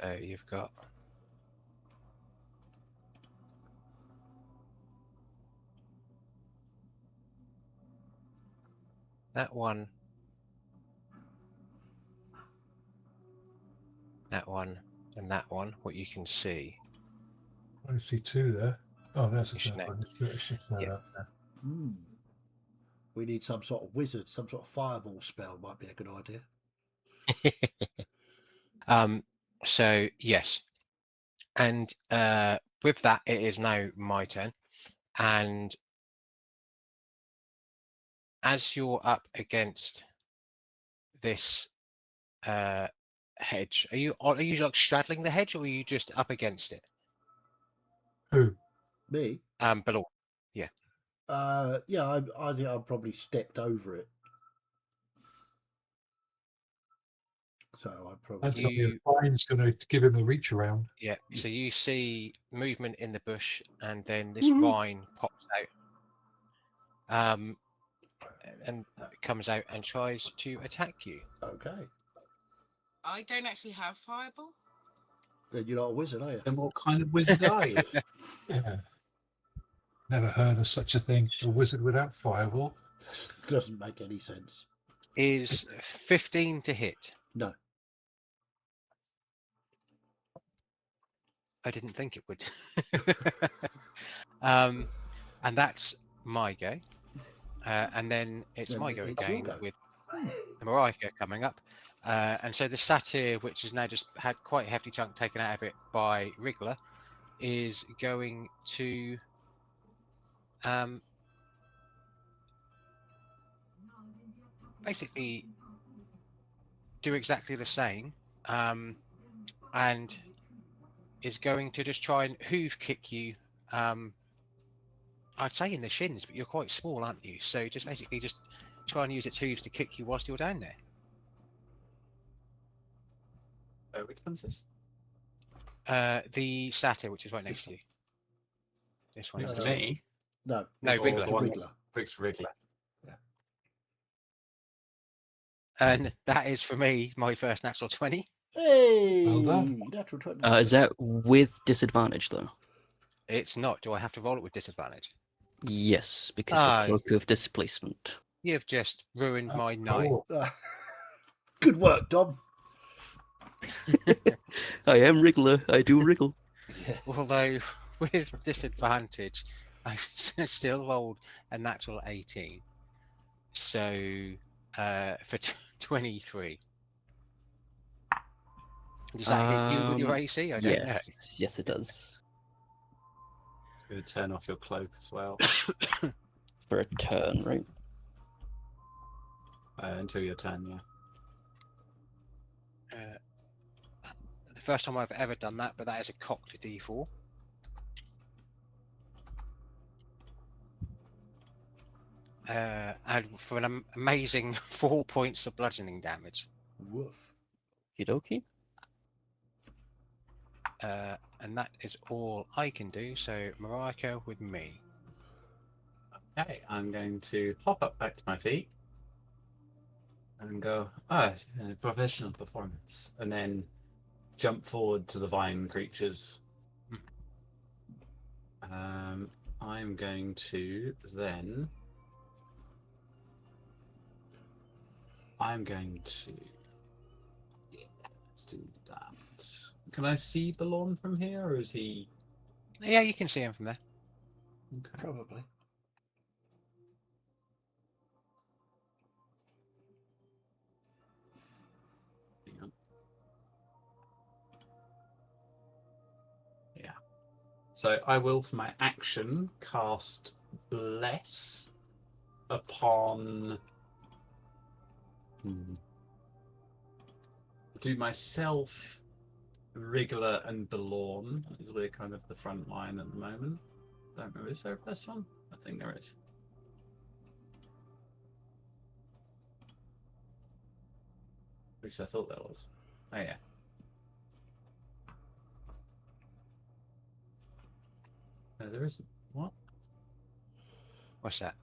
So you've got that one, and that one. What you can see. I see two there. Oh, there's the Which third no- one. It's just there, Yeah. up there. Hmm. We need some sort of wizard, some sort of fireball spell might be a good idea. So yes, and with that, it is now my turn, and as you're up against this hedge, are you like straddling the hedge, or are you just up against it? Who? Me? Below. Yeah, I think I've probably stepped over it. So I probably. That's not You- the vine's going to give him a reach around. Yeah. So you see movement in the bush, and then this Mhm. vine pops out, and comes out and tries to attack you. Okay. I don't actually have fireball. Then you're not a wizard, are you? Then what kind of wizard are you? Yeah. Never heard of such a thing. A wizard without fireball. Doesn't make any sense. Is 15 to hit? No. I didn't think it would. And that's my go. And then it's Then my go it's your again go. with the Marika coming up. And so the satyr, which has now just had quite a hefty chunk taken out of it by Wriggler, is going to basically do exactly the same, and is going to just try and hoof kick you. I'd say in the shins, but you're quite small, aren't you? So just basically just try and use its hooves to kick you whilst you're down there. Which one's this? The satyr, which is right next to you. This one. Next No, to me? No. No, it's Wriggler. the The one Wriggler. Rick's Wriggler. And that is for me my first natural 20. Hey! Well done. Natural 20. Is that with disadvantage though? It's not. Do I have to roll it with disadvantage? Yes, because Ah. the cloak of displacement. You've just ruined Oh, my night. cool. Good work, Dom. I am Wriggler. I do wriggle. Yeah. Although with disadvantage, I still rolled a natural 18. So for 23. Does that hit you with your AC? I don't Yes, yes, it does. It's going to turn off your cloak as well For a turn, right? until your turn, yeah. know. The first time I've ever done that, but that is a cocked D4. And for an amazing 4 points of bludgeoning damage. Woof. Okie And that is all I can do. So Marika with me. Okay, I'm going to hop up back to my feet and go, professional performance. And then jump forward to the vine creatures. I'm going to then. Yeah, let's do that. Can I see Balon from here, or is he? Yeah, you can see him from there. Okay. Probably. Hang on. Yeah. So I will, for my action, cast Bless upon. Do myself, Wriggler, and Balorn. We're kind of the front line at the moment. Don't know, is there a plus one? I think there is. At least I thought there was. Oh yeah. No, there isn't. What? What's that?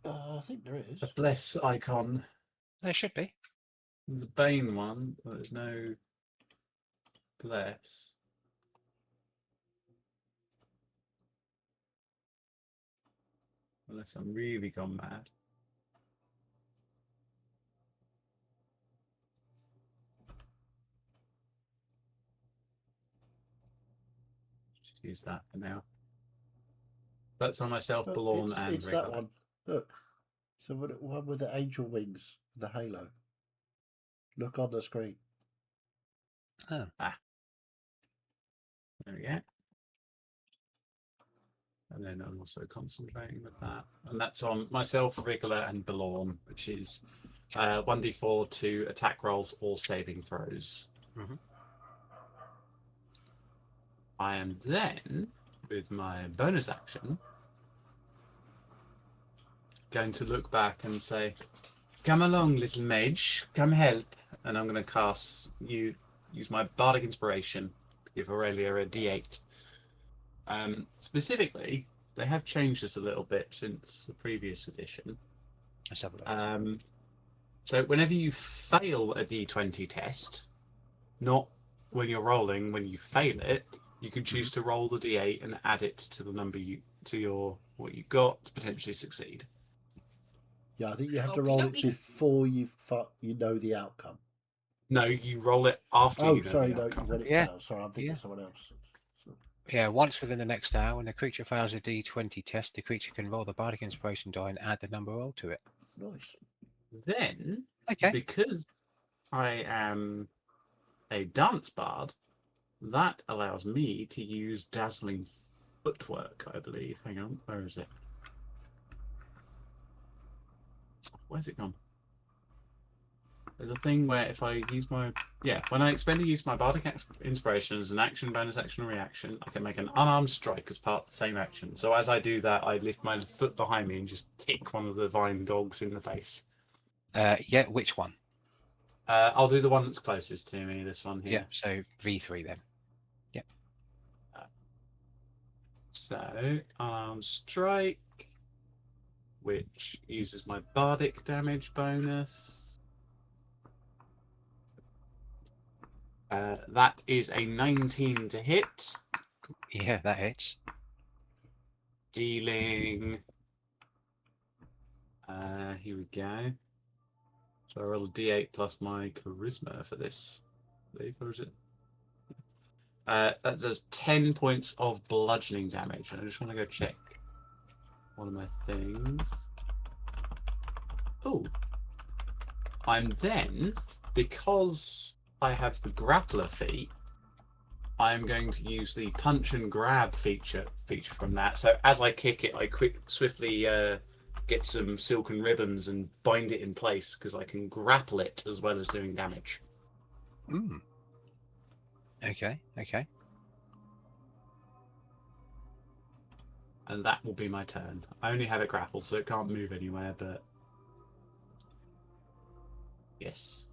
I think there is. A bless icon. There should be. There's a Bane one, but there's no. bless. Unless I'm really gone mad. Just use that for now. That's on myself, Look, Belorn, and it's that Rigolette. one. Look. So one with the angel wings, the halo. Look on the screen. There we go. And then I'm also concentrating with that. And that's on myself, Rigolette, and Belorn, which is 1d4 to attack rolls or saving throws. Mhm. I am then, with my bonus action, going to look back and say, "Come along, little mage, come help." And I'm going to use my bardic inspiration to give Aurelia a d8. Specifically, they have changed this a little bit since the previous edition. Let's have a look. So whenever you fail a d20 test, not when you're rolling, when you fail it, you can choose to roll the d8 and add it to the number what you got to potentially succeed. Yeah, I think you have to roll it Okey-dokey. before you know the outcome. No, you roll it after Oh, you know sorry, the no, outcome. when it Yeah. fails. Sorry, I'm thinking Yeah. of someone else. So, Yeah, once within the next hour, when the creature fails a d20 test, the creature can roll the bardic inspiration die and add the number rolled to it. nice. Then, Okay. because I am a dance bard, that allows me to use dazzling footwork, I believe. Hang on, where is it? Where's it gone? There's a thing where if I use when I expend use my bardic inspiration as an action, bonus action, or reaction, I can make an unarmed strike as part of the same action. So as I do that, I lift my foot behind me and just kick one of the vine dogs in the face. Yeah, which one? I'll do the one that's closest to me, this one Yeah, here. so V3 then. So, unarmed strike, which uses my bardic damage bonus. That is a 19 to hit, Yeah, that hits. dealing. Here we go. So I roll a d8 plus my charisma for this, I believe, or is it? That does 10 points of bludgeoning damage. And I just want to go check one of my things. Oh. I'm then, because I have the grappler feat, I'm going to use the punch and grab feature from that. So as I kick it, I swiftly get some silken ribbons and bind it in place because I can grapple it as well as doing damage. Okay. And that will be my turn. I only have it grappled, so it can't move anywhere, but yes.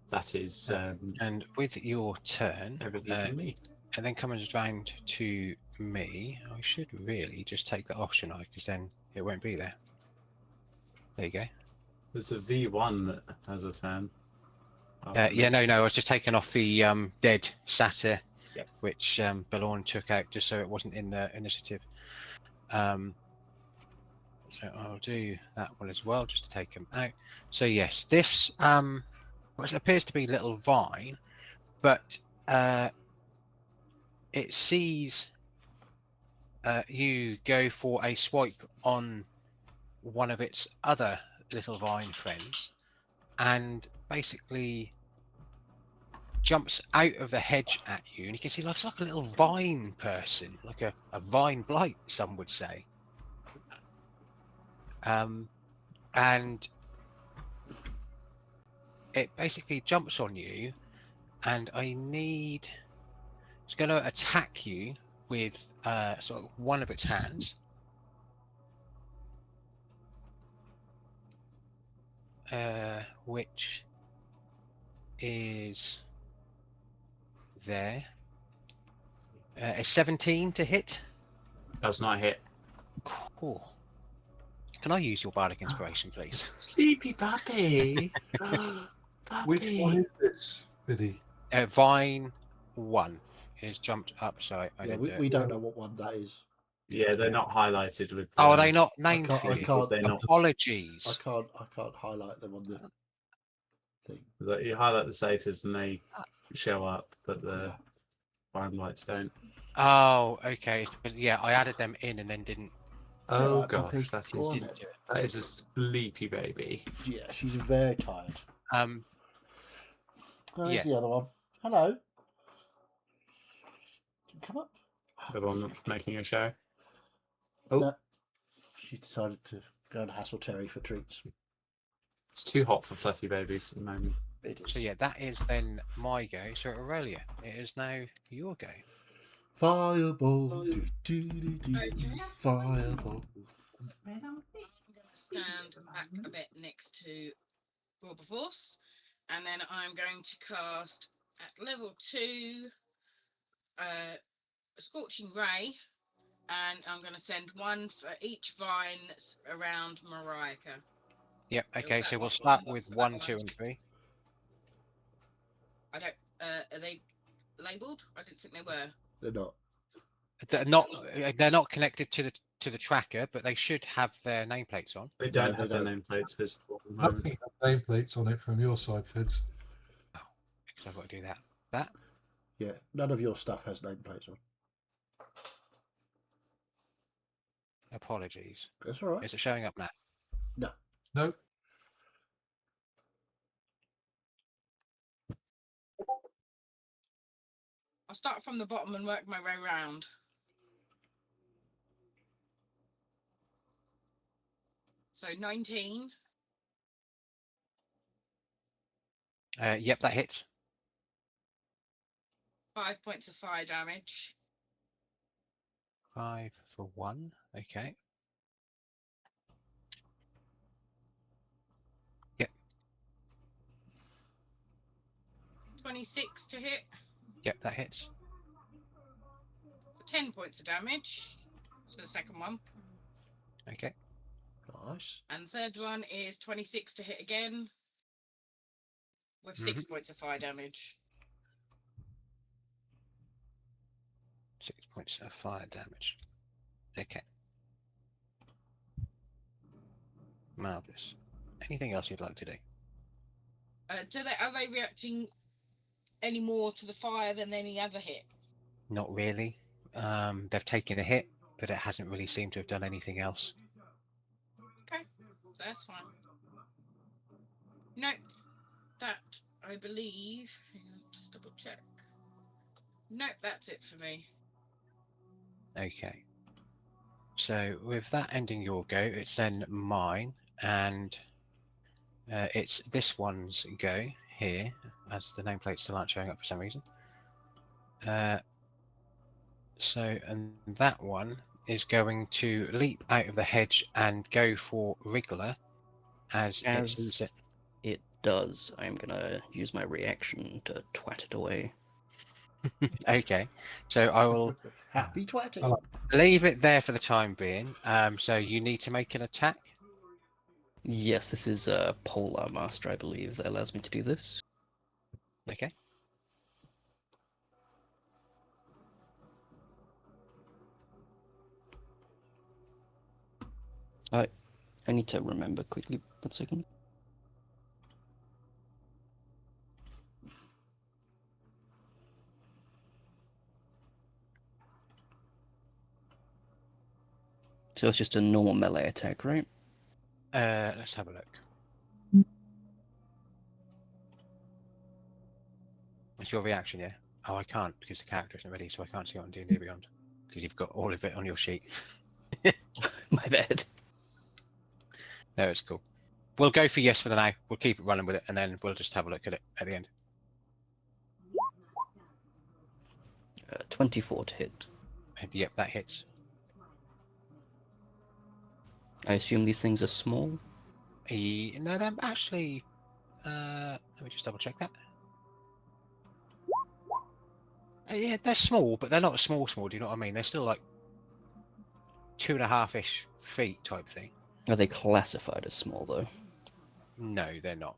That is And with your turn, everything for me. and then coming round to me, I should really just take that off, shouldn't I? Because then it won't be there. There you go. There's a V1 that has a turn. Yeah, no, I was just taking off the dead satyr, Yes. which Belorn took out just so it wasn't in the initiative. So I'll do that one as well, just to take him out. So yes, this which appears to be little vine, but it sees you go for a swipe on one of its other little vine friends, and basically jumps out of the hedge at you, and you can see looks like a little vine person, like a vine blight, some would say. And it basically jumps on you, and it's going to attack you with sort of one of its hands. Which is there. A 17 to hit. Does not hit. Cool. Can I use your bardic inspiration, please? Sleepy puppy. Which one is this, Biddy? Vine 1 is jumped up, so I Yeah, didn't do we it. don't know what one that is. Yeah, they're not highlighted with. Oh, are they not named can't- for I you? can't- They're not. Apologies. I can't highlight them on the thing. Like, you highlight the status and they show up, but the Yeah. Vine lights don't. Oh, okay. Yeah, I added them in and then didn't. Oh Alright, Poppy, gosh, that go on is then. that is a sleepy baby. Yeah, she's very tired. Where's Yeah. the other one? Hello. Can you come up? The one that's making a show. Oh. No. She decided to go and hassle Terry for treats. It's too hot for fluffy babies at the moment. It is. So yeah, that is then my go. So Aurelia, it is now your go. Fireball. Do, do, do, do. Okay. Fireball. I'm going to stand back a bit next to Wilberforce, and then I'm going to cast at level 2 a Scorching Ray, and I'm going to send one for each vine that's around Mariah. Yep. Okay. that So we'll one- start one with for that 1, one. 2, and 3. I don't. Are they labelled? I didn't think they were. They're not. They're not connected to the tracker, but they should have their nameplates on. They don't they have their don't. nameplates visible at the Nothing moment. have nameplates on it from your side, Fids. Because I've got to do that. That. Yeah, none of your stuff has nameplates on. Apologies. That's all right. Is it showing up now? No. No, I'll start from the bottom and work my way round. So 19, Yep, that hits. 5 points of fire damage. 5 for 1. Okay. 26 to hit Yep, that hits. for 10 points of damage. So the second one. Okay. Nice. And the third one is 26 to hit again with 6 points of fire damage. 6 points of fire damage. Okay. Marvelous. Anything else you'd like to do? Are they reacting any more to the fire than any other hit? Not really. They've taken a hit, but it hasn't really seemed to have done anything else. Okay, that's fine. No, that I believe. Hang on, just double check. Nope, that's it for me. Okay. So with that ending your go, it's then mine, and it's this one's go here, as the nameplates still aren't showing up for some reason. And that one is going to leap out of the hedge and go for Wriggler as it sees it. As it does, I'm gonna use my reaction to twat it away. Okay, so I will Happy twatting. Hello. leave it there for the time being. So you need to make an attack. Yes, this is a Polar Master, I believe, that allows me to do this. Okay. I need to remember quickly. 1 second. So it's just a normal melee attack, right? Let's have a look. It's your reaction, yeah? Oh, I can't because the character isn't ready, so I can't see what I'm doing here beyond. Because you've got all of it on your sheet. My bad. No, it's cool. We'll go for yes for the now. We'll keep it running with it, and then we'll just have a look at it at the end. 24 to hit. And yep, that hits. I assume these things are small? No, they're actually... let me just double check that. Yeah, they're small, but they're not small, do you know what I mean? They're still like 2.5-ish feet type thing. Are they classified as small, though? No, they're not.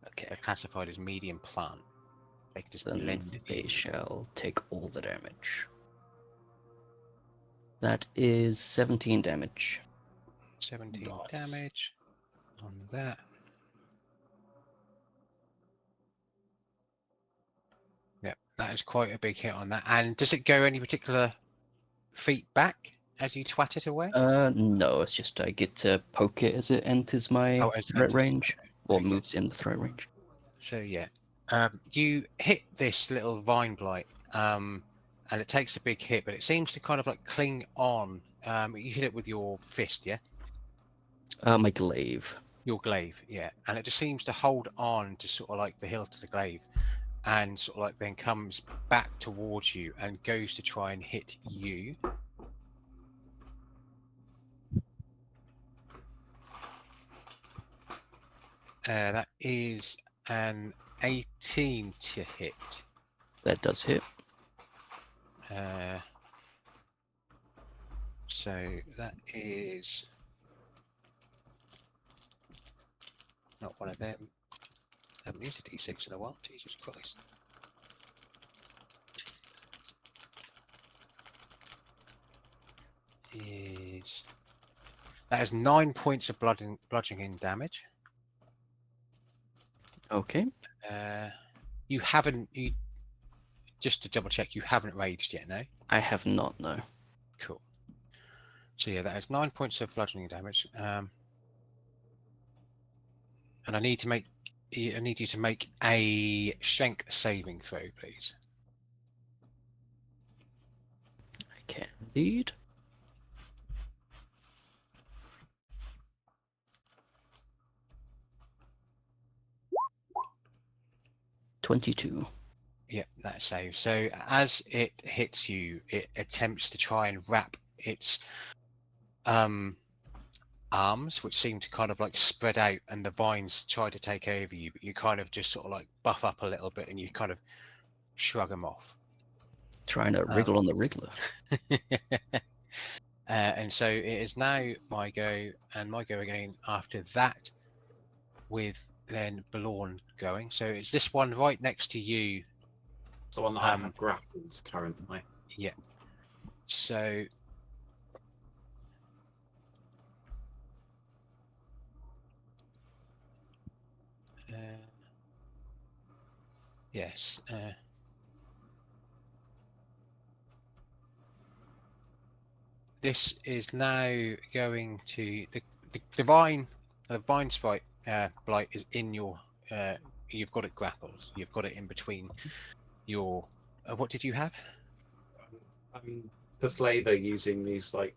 Okay. They're classified as medium plant. They can just Then blend they in. shall take all the damage. That is 17 damage. 17 Nice. damage on that. Yep, that is quite a big hit on that. And does it go any particular feet back as you twat it away? No, it's just I get to poke it as it enters my Oh, as it threat enters, range, okay. or So you got- moves in the threat range. So yeah, you hit this little vine blight, and it takes a big hit, but it seems to kind of like cling on. You hit it with your fist, yeah? My glaive. Your glaive, yeah, and it just seems to hold on to sort of like the hilt of the glaive, and sort of like then comes back towards you and goes to try and hit you. That is an 18 to hit. That does hit. So that is not one of them. I haven't used a D6 in a while. Jesus Christ. That is 9 points of bludgeoning damage. Okay. You haven't. Just to double check, you haven't raged yet, no? I have not, no. Cool. So yeah, that is 9 points of bludgeoning damage. And I need you to make a strength saving throw, please. I can indeed. $22. Yeah, that saves. So as it hits you, it attempts to try and wrap its arms, which seem to kind of like spread out, and the vines try to take over you, but you kind of just sort of like buff up a little bit and you kind of shrug them off. Trying to wriggle on the wriggler. And so it is now my go, and my go again after that, with then Balorn going. So it's this one right next to you. It's the one that I have grappled currently. Yeah. So yes. This is now going to the vine. The vine sprite blight is in your. You've got it grappled. You've got it in between your. What did you have? For flavour, using these like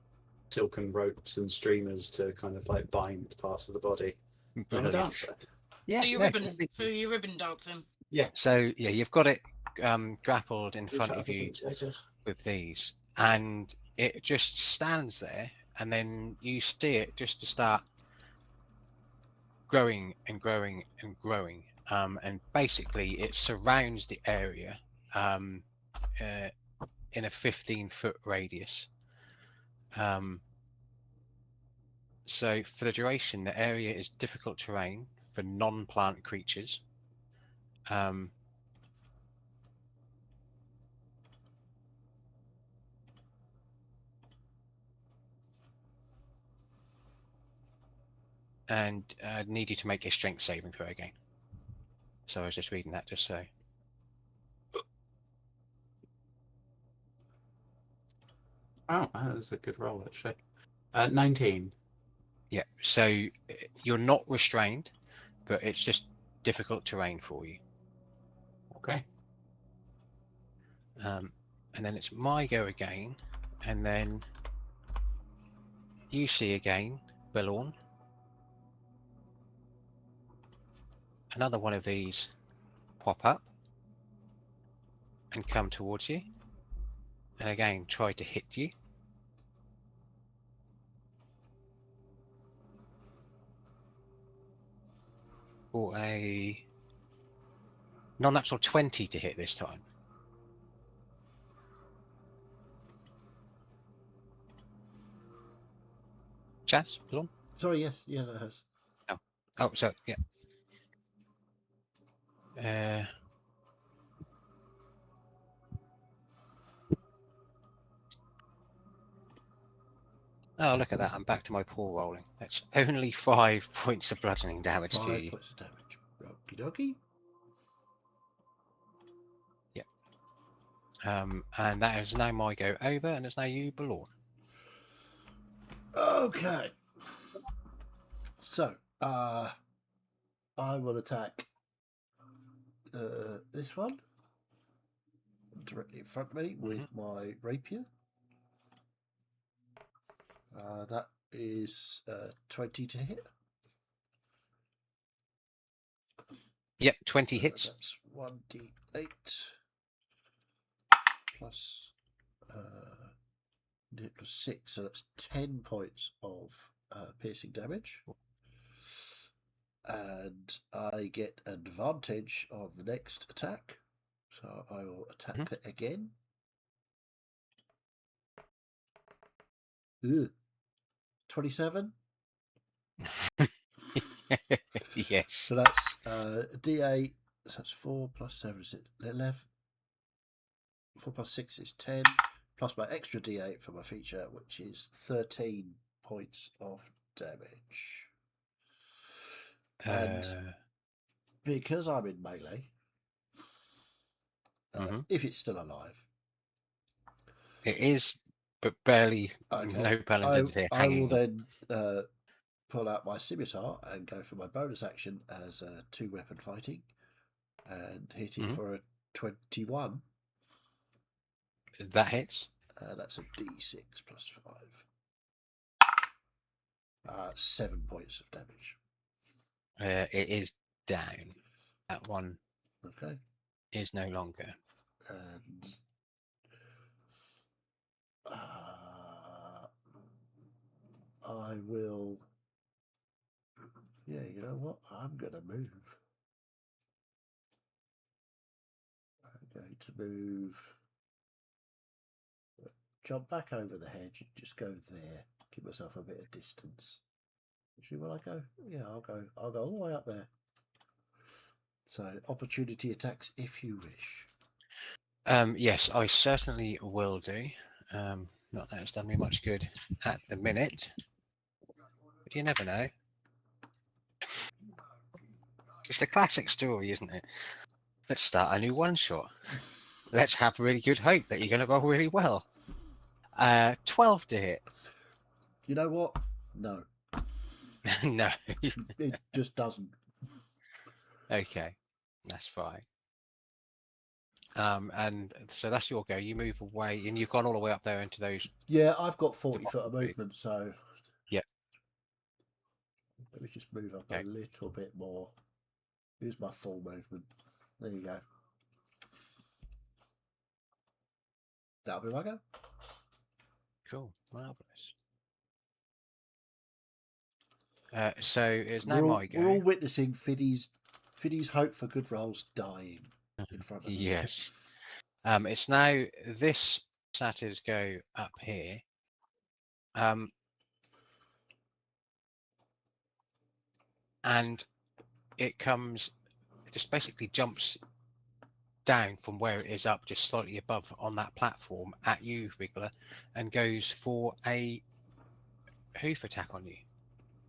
silken ropes and streamers to kind of like bind parts of the body. I'm a Brilliant. dancer. Yeah. For your no, ribbon, completely. for your ribbon dancing. So yeah, you've got it grappled in Do front other of you things later. with these, and it just stands there, and then you see it just to start growing and growing and growing, and basically it surrounds the area in a 15-foot radius. So for the duration, the area is difficult terrain for non-plant creatures. And I need you to make a strength saving throw again. So I was just reading that just so. Oh, that was a good roll actually. 19. Yeah, so you're not restrained, but it's just difficult terrain for you. Okay. And then it's my go again, and then you see again, Balorn. Another one of these pop up and come towards you, and again try to hit you. For a non-natural 20 to hit this time. Chaz, Balorn? Sorry, yes, yeah, that has. Oh, so yeah. Oh, look at that. I'm back to my pool rolling. That's only 5 points of bludgeoning damage to 5 you. points of damage. Okie dokie. And that is now my go over, and it's now you, Balorn. Okay. So, I will attack this one directly in front of me with my rapier. That is 20 to hit. Yep, 20 hits. That's 1d8 plus hit plus 6, so that's 10 points of piercing damage. And I get advantage on the next attack, so I will attack it again. Ugh. 27. Yes. So that's d8. So that's 4 plus 7 is it 11. 4 plus 6 is 10. Plus my extra d8 for my feature, which is 13 points of damage. And because I'm in melee, if it's still alive, it is, but barely. okay, No pun intended here. I will Hanging. then pull out my scimitar and go for my bonus action as a 2-weapon fighting and hit it for a 21. That hits. That's a d6 plus 5. 7 points of damage. It is down. That one Okay. is no longer. And I will. Yeah, you know what? I'm going to move. I'm going to move. Jump back over the hedge and just go there. Give myself a bit of distance. Actually, will I go? Yeah, I'll go all the way up there. So, opportunity attacks if you wish. Yes, I certainly will do. Not that it's done me much good at the minute, but you never know. It's a classic story, isn't it? Let's start a new one-shot. Let's have really good hope that you're going to roll really well. 12 to hit. You know what? No. No. It just doesn't. Okay, that's fine. And so that's your go. You move away, and you've gone all the way up there into those. Yeah, I've got 40 foot of movement, so. Yep. Let me just move up a little bit more. Here's my full movement. There you go. That'll be my go. Cool, marvelous. So it's now my go. We're all witnessing Fiddy's hope for good rolls dying in front of us. Yes. It's now this Satyr's go up here. And it just basically jumps down from where it is up, just slightly above on that platform at you, Wriggler, and goes for a hoof attack on you.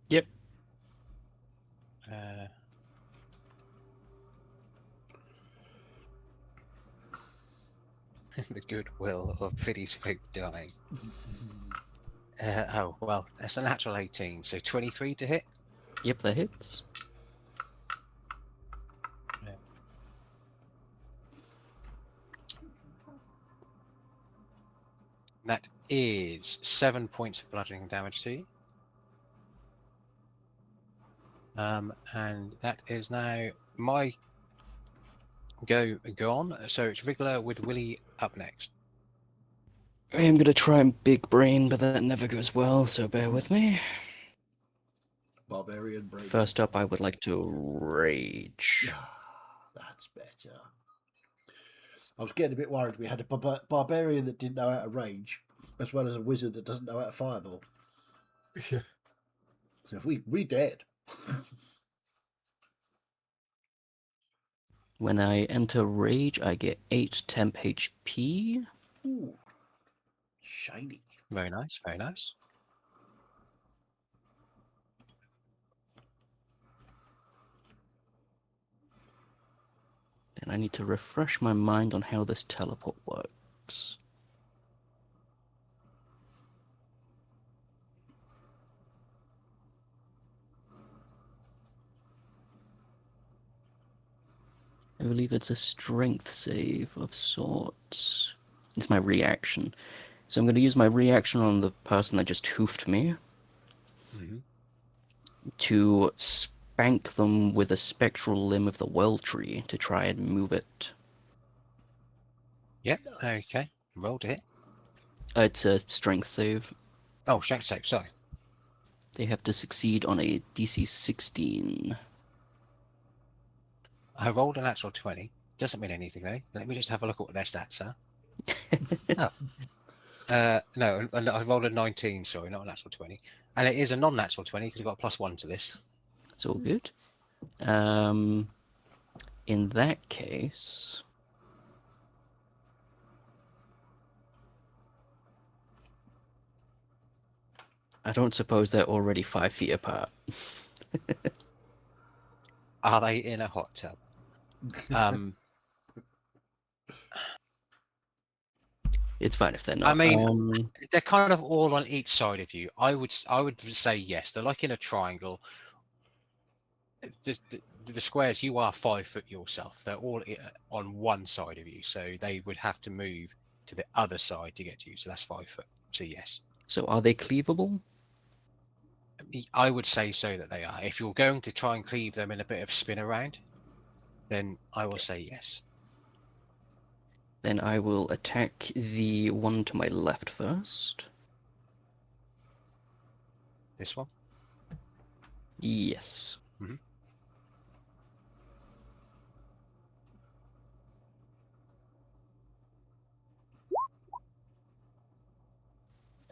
Yep. The goodwill of Fiddy's hope dying. Oh, well, that's a natural 18, so 23 to hit. Yep, that hits. That is 7 points of bludgeoning damage to you. And that is now my go gone. So it's Wriggler with Willy up next. I am gonna try and big brain, but that never goes well, so bear with me. Barbarian brain. First up, I would like to rage. That's better. I was getting a bit worried. We had a barbarian that didn't know how to rage, as well as a wizard that doesn't know how to fireball. Yeah. So if we dead. When I enter rage, I get 8 temp HP. Ooh, shiny. Very nice, very nice. And I need to refresh my mind on how this teleport works. I believe it's a strength save of sorts. It's my reaction. So I'm going to use my reaction on the person that just hoofed me Mhm. to spank them with a spectral limb of the World Tree to try and move it. Yep. Nice. Okay. Roll to hit. It's a strength save. Oh, strength save. Sorry. They have to succeed on a DC 16. I rolled a natural 20. Doesn't mean anything though. Let me just have a look at what their stats are. No, I rolled a 19. Sorry, not a natural 20. And it is a non-natural 20 because I've got a +1 to this. It's all good. In that case, I don't suppose they're already 5 feet apart. Are they in a hot tub? It's fine if they're not. I mean, they're kind of all on each side of you. I would say yes. They're like in a triangle. The squares, you are 5 foot yourself. They're all on one side of you, so they would have to move to the other side to get to you. So that's 5 foot. So yes, So are they cleavable? I would say so that they are. If you're going to try and cleave them in a bit of spin around, then I will say yes. Then I will attack the one to my left first. This one. Yes. Mhm.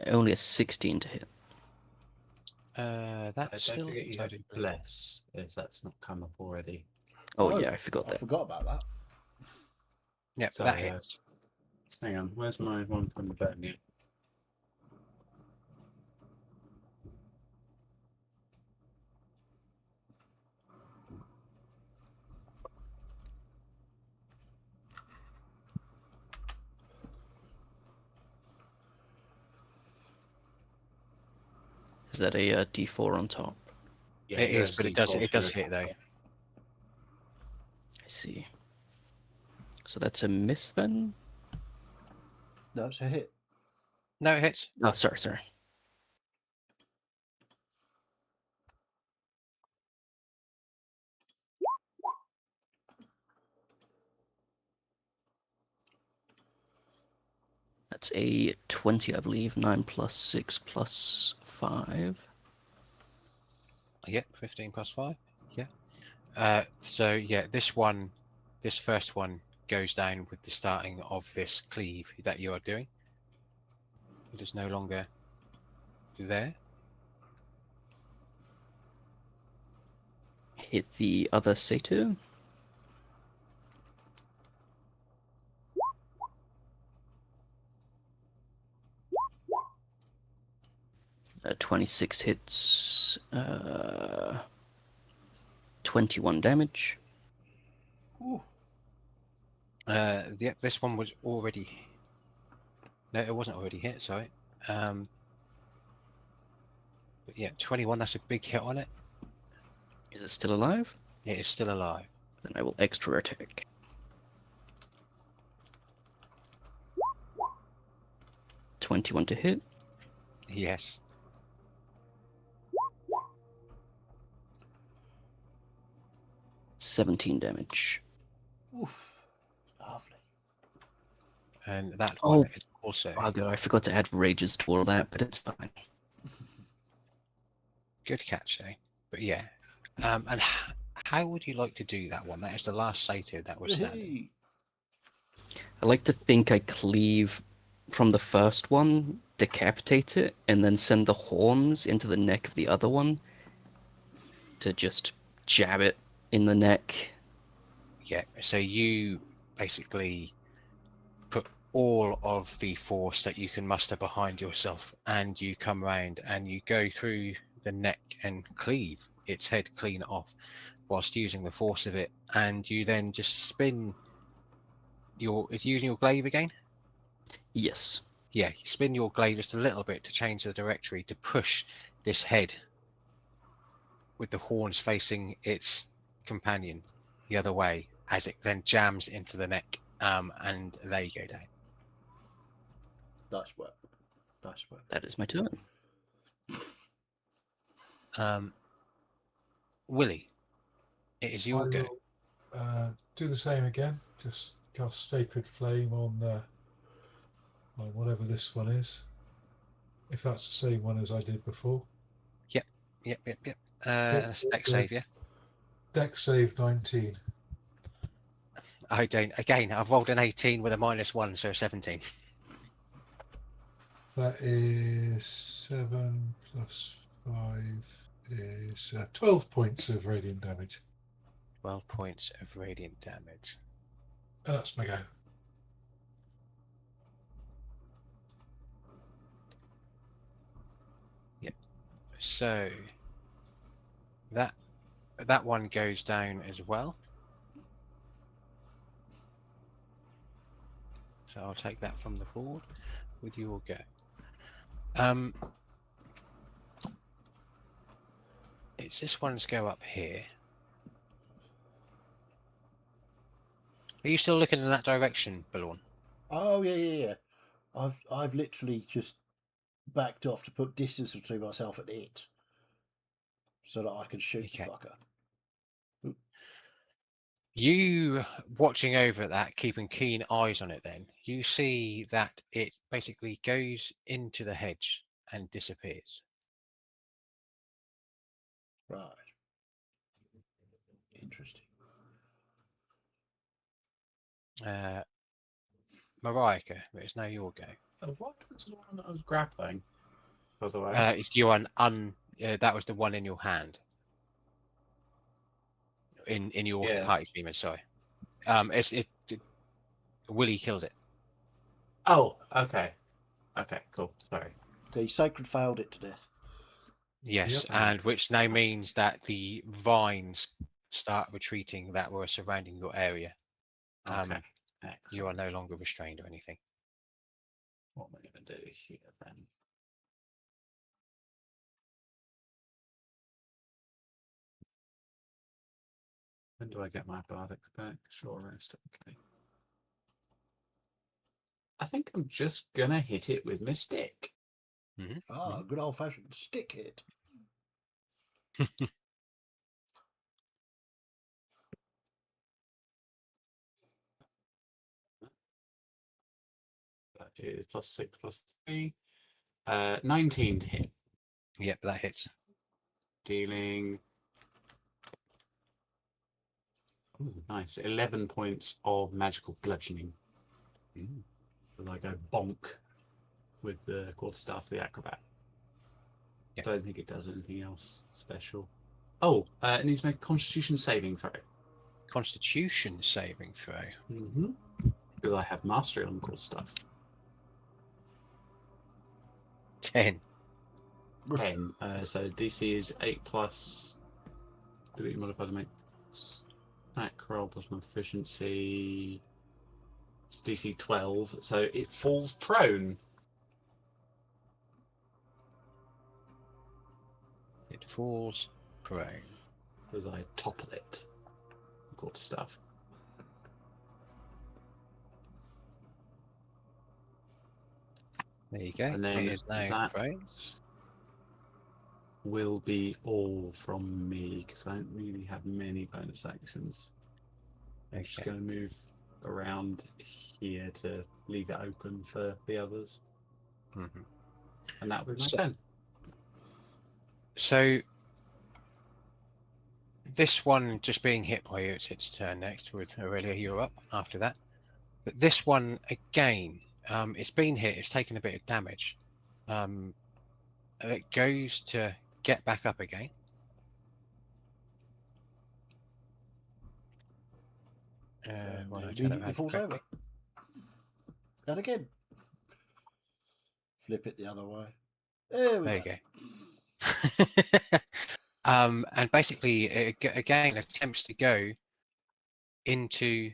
Only a 16 to hit. That's Don't still forget you have bless if that's not come up already. Oh, yeah, I forgot I that. forgot about that. yeah, that Sorry, hits. Hang on, where's my one from the Birmingham? Is that a D4 on top? Yeah, It is, but it does hit though. I see. So that's a miss then? No, it's a hit. No, it hits. Oh, sorry. That's a 20, I believe. 9 plus 6 plus 5. Yep, 15 plus 5. Yeah. So yeah, this first one goes down with the starting of this cleave that you are doing. It is no longer there. Hit the other satyr. Uh, 26 hits. 21 damage. Ooh. Yep, this one was already. No, it wasn't already hit. Sorry. But yeah, 21. That's a big hit on it. Is it still alive? It is still alive. Then I will extra attack. $21 to hit. Yes. $17 damage. Oof. Lovely. And that Oh, one is also bugger, I forgot to add rages to all that, but it's fine. good catch, eh? But yeah. And how would you like to do that one? That is the last satyr that was standing. I like to think I cleave from the first one, decapitate it, and then send the horns into the neck of the other one to just jab it in the neck. Yeah, so you basically put all of the force that you can muster behind yourself, and you come round and you go through the neck and cleave its head clean off. whilst using the force of it, and you then just spin your. Is using your glaive again? Yes. Yeah, you spin your glaive just a little bit to change the directory to push this head with the horns facing its companion the other way, as it then jams into the neck, and there you go down. Nice work. Nice work. That is my turn. Willie, it is your I go. will do the same again. Just cast Sacred Flame on whatever this one is. If that's the same one as I did before. Yep. Spec save, yeah. Dex save 19. I don't. Again, I've rolled an 18 with a -1, so 17. That is 7 plus 5 is 12 points of radiant damage. 12 points of radiant damage. And that's my go. So that one goes down as well. So I'll take that from the board with your go. It's this one's go up here. Are you still looking in that direction, Balorn? Oh yeah. I've literally just backed off to put distance between myself and it, so that I can shoot Okay. the fucker. You watching over that, keeping keen eyes on it, then you see that it basically goes into the hedge and disappears. Right. Interesting. Marika, it's now your go. What was the one that I was grappling? By the way. It's you that was the one in your hand. In your Yeah. party streamer, sorry. Willie killed it. Oh, okay. Okay, cool. Sorry. The Sacred failed it to death. Yes, Yep. and which now means that the vines start retreating that were surrounding your area. Okay. You are no longer restrained or anything. What am I going to do here then? When do I get my bardic back? Short rest. Okay. I think I'm just gonna hit it with my stick. Ah, good old fashioned stick hit. That is +6 +3. 19 to hit. Yep, that hits. Dealing. Ooh, nice. 11 points of magical bludgeoning. Mm. And I go bonk with the quarterstaff, the acrobat. Yep. Don't think it does anything else special. Oh, it needs to make a Constitution saving throw. Constitution saving throw. Mm-hmm. Because I have mastery on quarterstaff. 10. 10. So DC is 8 plus. Ability modifier to make attack roll plus my efficiency. It's DC 12. So it falls prone. It falls prone. Because I topple it. Quarterstaff. There you go. And then it is now that prone. will be all from me because I don't really have many bonus actions. I'm just Okay. going to move around here to leave it open for the others. Mhm. And that will be my So- turn. So this one just being hit by you, it's its turn next. With Aurelia, you're up after that. But this one again, it's been hit. It's taken a bit of damage. It goes to get back up again. Well, I And turned it immediately around falls correctly. over. And again. Flip it the other way. There we There go. you go. And basically, it again attempts to go into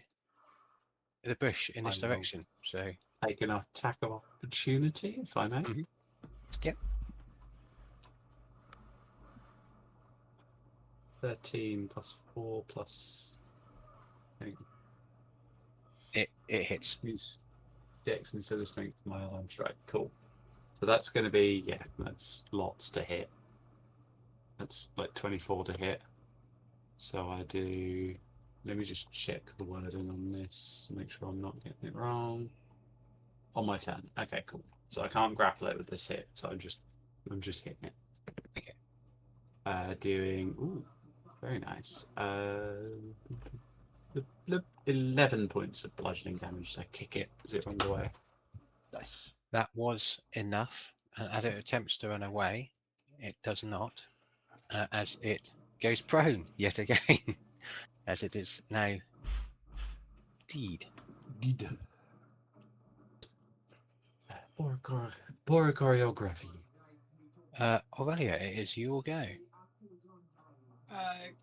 the bush in this I will direction. So take an attack of opportunity, if I may. Mhm. Yep. 13 plus 4 plus. it hits. Use Dex instead of strength for my arm strike. Cool. So that's going to be, yeah, that's lots to hit. That's like 24 to hit. So I do. Let me just check the wording on this, make sure I'm not getting it wrong. On my turn. Okay, cool. So I can't grapple it with this hit, so I'm just hitting it. Okay. Doing very nice. 11 points of bludgeoning damage. So I kick it as it runs away. Nice. That was enough. And as it attempts to run away, it does not, as it goes prone yet again, as it is now deed. Did. Poor choreography. Aurelia, it is your go.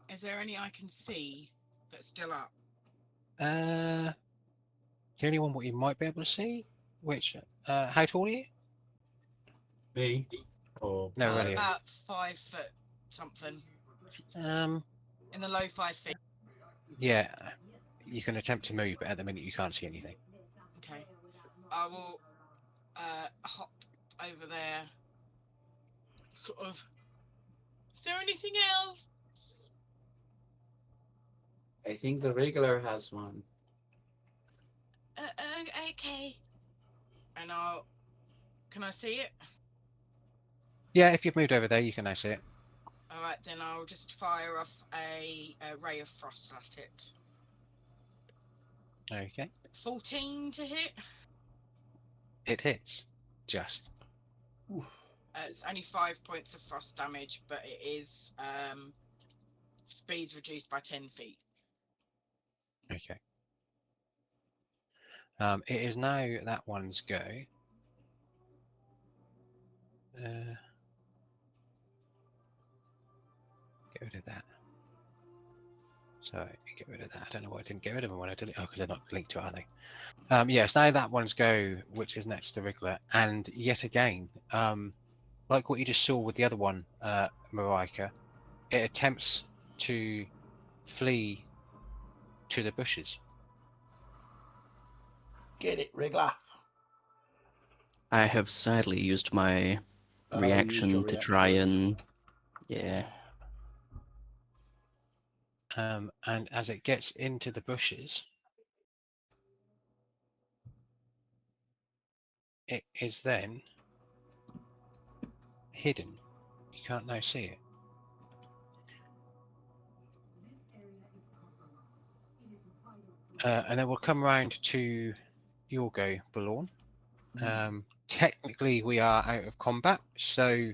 Is there any I can see that's still up? The only one what you might be able to see, which, how tall are you? Me? Or No, Aurelia. About 5 foot something. In the low 5 feet. Yeah, you can attempt to move, but at the minute you can't see anything. Okay. I will hop over there. Sort of. Is there anything else? I think the regular has one. Okay. And can I see it? Yeah, if you've moved over there, you can now see it. Alright, then I'll just fire off a ray of frost at it. Okay. 14 to hit. It hits. Just. It's only 5 points of frost damage, but it is speed's reduced by 10 feet. Okay. It is now that one's go. Get rid of that. So get rid of that. I don't know why I didn't get rid of them when I did it. Oh, because they're not linked to it, are they? Yes, now that one's go, which is next to Wriggler. And yet again, like what you just saw with the other one, Marika, it attempts to flee to the bushes. Get it, Wriggler. I have sadly used my Oh, reaction use your to try reaction. and yeah. And as it gets into the bushes, it is then hidden. You can't now see it. And then we'll come round to your go, Balorn. Technically, we are out of combat, so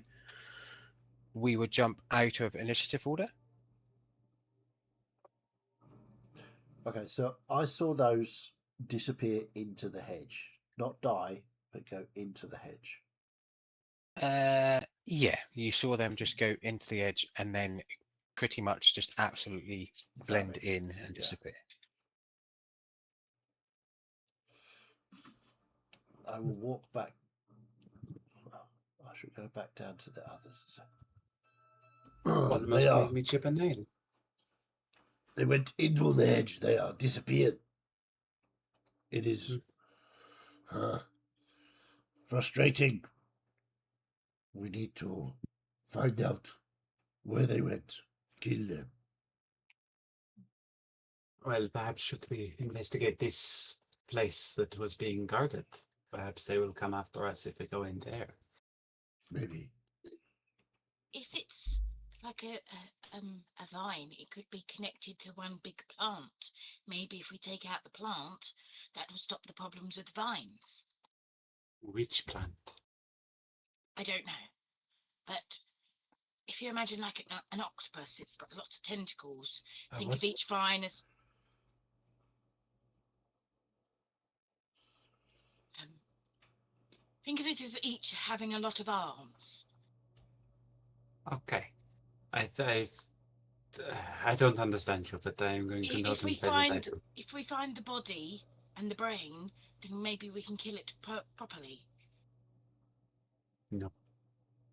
we would jump out of initiative order. Okay, so I saw those disappear into the hedge. Not die, but go into the hedge. Yeah, you saw them just go into the edge and then pretty much just absolutely blend Vanish. in and Yeah. disappear. I will walk back. I should go back down to the others. What must make me chip a nail? They went into the hedge. They are disappeared. It is frustrating. We need to find out where they went. Kill them. Well, perhaps should we investigate this place that was being guarded? Perhaps they will come after us if we go in there. Maybe. If it's like a vine, it could be connected to one big plant. Maybe if we take out the plant, that will stop the problems with vines. Which plant? I don't know. But if you imagine like an octopus, it's got lots of tentacles. Think of each vine as... think of it as each having a lot of arms. Okay. I don't understand you, but I am going to I- nod If we and say that I find do. if we find the body and the brain, then maybe we can kill it properly. No.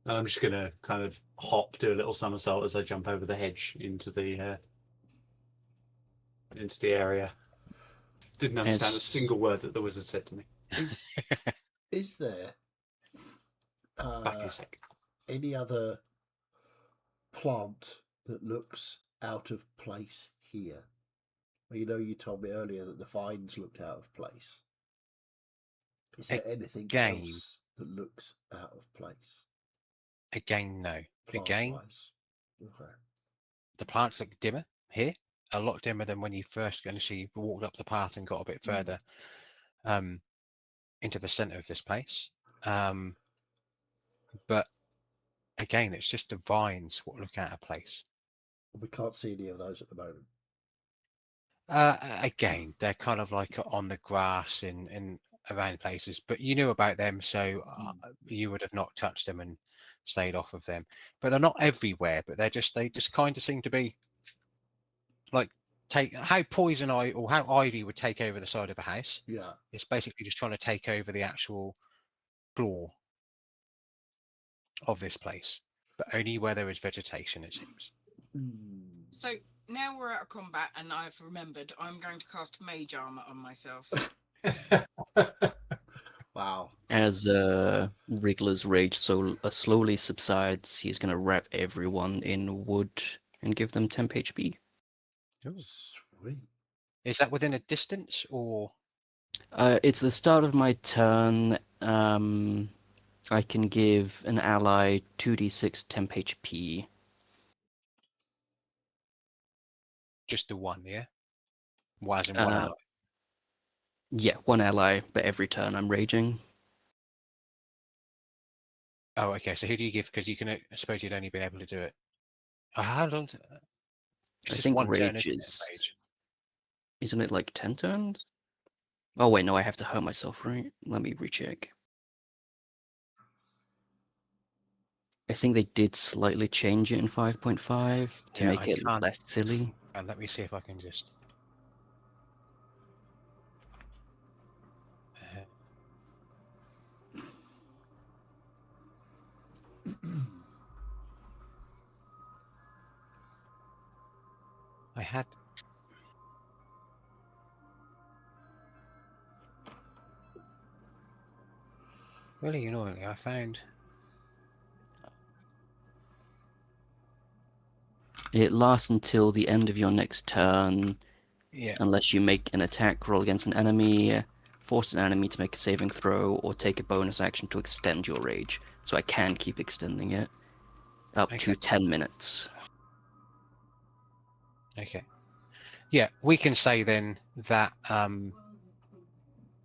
And I'm just gonna kind of hop, do a little somersault as I jump over the hedge into the area. Didn't understand a As- single word that the wizard said to me. Is there Back in a sec. any other plant that looks out of place here? Well, you told me earlier that the vines looked out of place. Is there anything Again. else that looks out of place? Again, no. Again, Plant-wise? Okay. the plants look dimmer here, a lot dimmer than when you first initially walked up the path and got a bit further into the center of this place. But again, it's just the vines what look out of place. We can't see any of those at the moment. Again, they're kind of like on the grass in around places, but you knew about them, so you would have not touched them and stayed off of them. But they're not everywhere, but they just kind of seem to be like how poison ivy or how ivy would take over the side of a house. Yeah. It's basically just trying to take over the actual floor of this place, but only where there is vegetation, it seems. So now we're out of combat, and I've remembered I'm going to cast mage armor on myself. Wow. As Wriggler's rage slowly subsides, he's gonna wrap everyone in wood and give them temp HP. Sweet. Is that within a distance or? It's the start of my turn. I can give an ally 2d6 temp HP. Just the one, yeah? Why as in one ally? Yeah, one ally, but every turn I'm raging. Oh, okay. So who do you give? Because you can, I suppose you'd only been able to do it. How long? It's I just think one turn, rage isn't it, is... Rage? Isn't it like 10 turns? Oh wait, no, I have to hurt myself, right? Let me recheck. I think they did slightly change it in 5.5 to Yeah, make I it can't- less silly. And let me see if I can just. I had. Really annoyingly, I found. It lasts until the end of your next turn, Yeah. unless you make an attack roll against an enemy, force an enemy to make a saving throw, or take a bonus action to extend your rage. So I can keep extending it up Okay. to 10 minutes. Okay. Yeah, we can say then that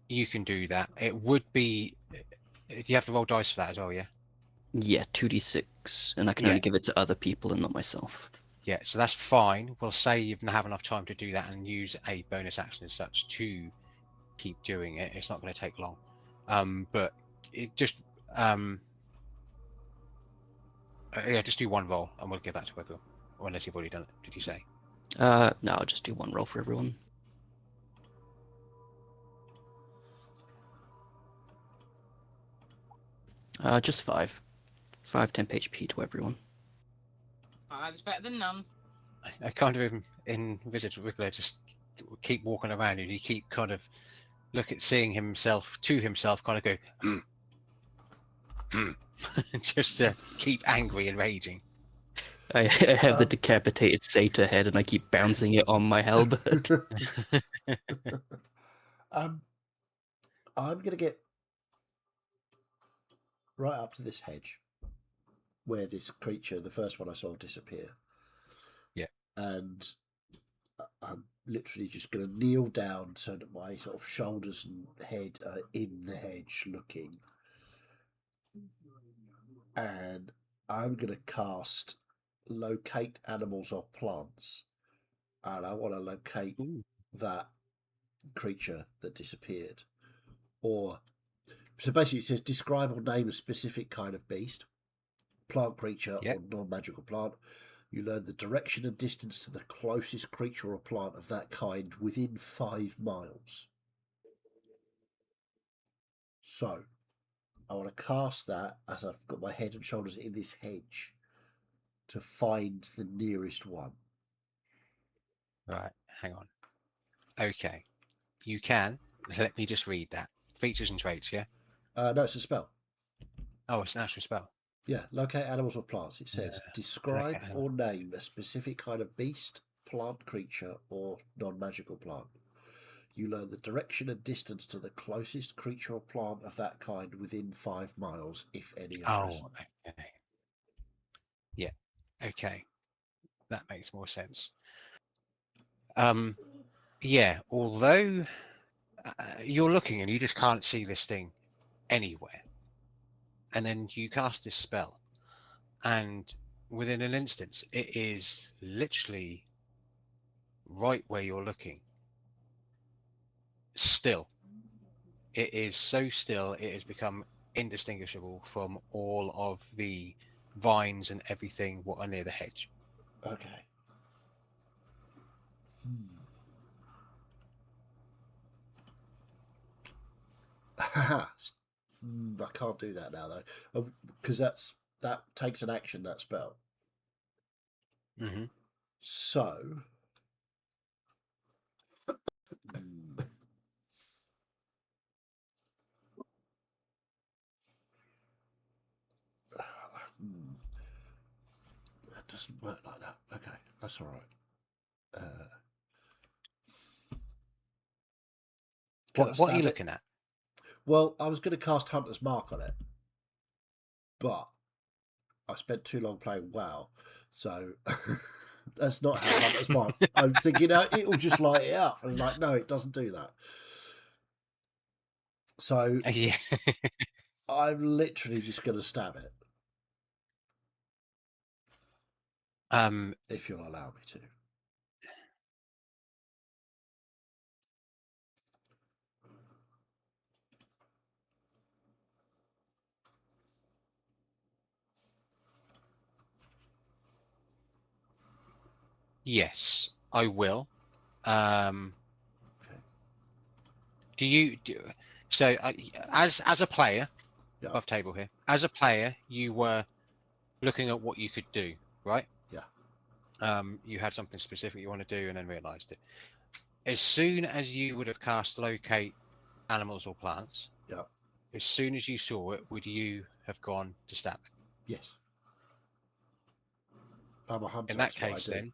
you can do that. It would be. Do you have to roll dice for that as well? Yeah. Yeah, 2d6, and I can Yeah. only give it to other people and not myself. Yeah, so that's fine. We'll say you have enough time to do that and use a bonus action as such to keep doing it. It's not going to take long. But it just yeah, just do one roll and we'll give that to everyone. Or unless you've already done it, did you say? No, I'll just do one roll for everyone. Just 5. 5 temp HP to everyone. Five's better than none. I kind of envisage Wriggler just keep walking around and you keep kind of seeing himself kind of go just to keep angry and raging. I have the decapitated satyr head and I keep bouncing it on my halberd. I'm going to get right up to this hedge where this creature, the first one I saw, disappear. Yeah. And I'm literally just going to kneel down so that my sort of shoulders and head are in the hedge looking. And I'm going to cast locate animals or plants. And I want to locate that creature that disappeared. So basically it says describe or name a specific kind of beast, plant, creature, Yep. or non-magical plant You learn the direction and distance to the closest creature or plant of that kind within 5 miles. So, I want to cast that as I've got my head and shoulders in this hedge to find the nearest one. Right, hang on. Okay, you can. Let me just read that. Features and traits, yeah? No, it's a spell. Oh, it's an actual spell. Yeah, locate animals or plants. It says describe locate or name a specific kind of beast, plant, creature, or non-magical plant. You learn the direction and distance to the closest creature or plant of that kind within 5 miles, if any are present. Okay. Yeah, okay. That makes more sense. Yeah, although you're looking and you just can't see this thing anywhere. And then you cast this spell, and within an instance, it is literally right where you're looking. Still, it is so still, it has become indistinguishable from all of the vines and everything what are near the hedge. Okay. I can't do that now though, because that takes an action, that spell. Mm-hmm. So, that doesn't work like that. Okay, that's all right. What are you looking at? Well, I was going to cast Hunter's Mark on it, but I spent too long playing WoW, so that's not how Hunter's Mark. I'm thinking it'll just light it up. I'm like, no, it doesn't do that. So Yeah. I'm literally just going to stab it. If you'll allow me to. Yes, I will. So as a player, Yeah. above table here, as a player, you were looking at what you could do, right? Yeah. You had something specific you want to do and then realized it. As soon as you would have cast locate animals or plants, Yeah. as soon as you saw it, would you have gone to stab it? Yes. I'm a hunter. In that case, then,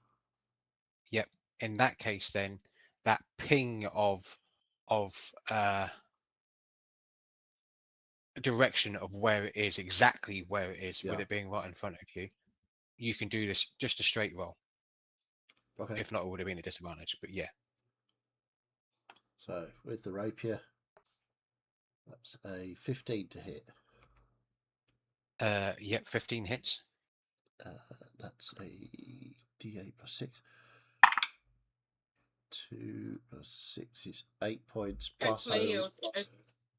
yep. In that case, then, that ping of direction of where it is, exactly where it is, with Yeah. it being right in front of you, you can do this just a straight roll. Okay. If not, it would have been a disadvantage. But yeah. So with the rapier, that's a 15 to hit. Yep, 15 hits. That's a D8 plus 6. 2 plus 6 is 8 points. Plus Hopefully, you'll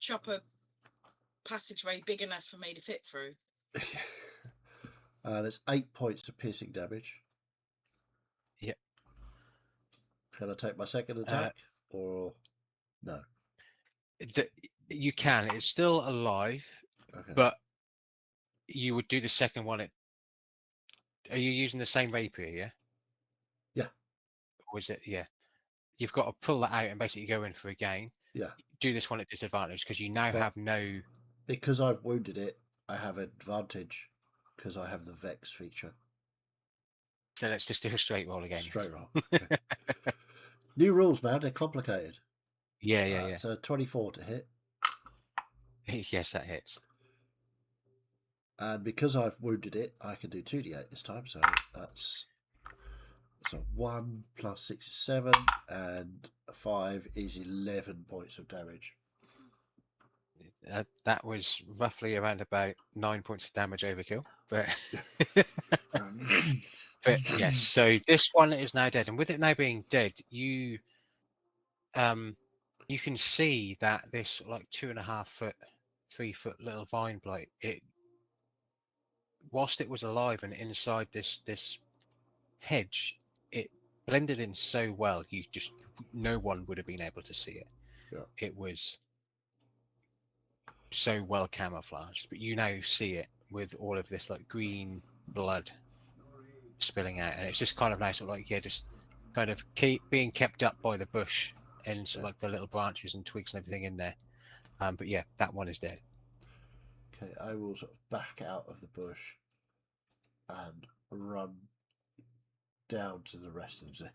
chop a passageway big enough for me to fit through. There's 8 points of piercing damage. Yep. Can I take my second attack or no? You can. It's still alive, Okay. but you would do the second one. Are you using the same rapier? Yeah. Yeah. Or is it? Yeah. You've got to pull that out and basically go in for a gain. Yeah. Do this one at disadvantage because you now have no. Because I've wounded it, I have advantage because I have the Vex feature. So let's just do a straight roll again. Straight roll. Okay. New rules, man. They're complicated. Yeah. So 24 to hit. Yes, that hits. And because I've wounded it, I can do 2d8 this time. So that's a 1 plus 6 is 7, and a 5 is 11 points of damage. That was roughly around about 9 points of damage overkill, but but yes. So this one is now dead, and with it now being dead, you can see that this like 2.5 foot, 3 foot little vine blight, it whilst it was alive and inside this hedge, it blended in so well. No one would have been able to see it. Yeah. It was so well camouflaged, but you now see it with all of this like green blood spilling out, and it's just kind of nice, sort of like, yeah, just kind of being kept up by the bush and sort of like the little branches and twigs and everything in there. But yeah, that one is dead. Okay, I will sort of back out of the bush and run down to the rest of them.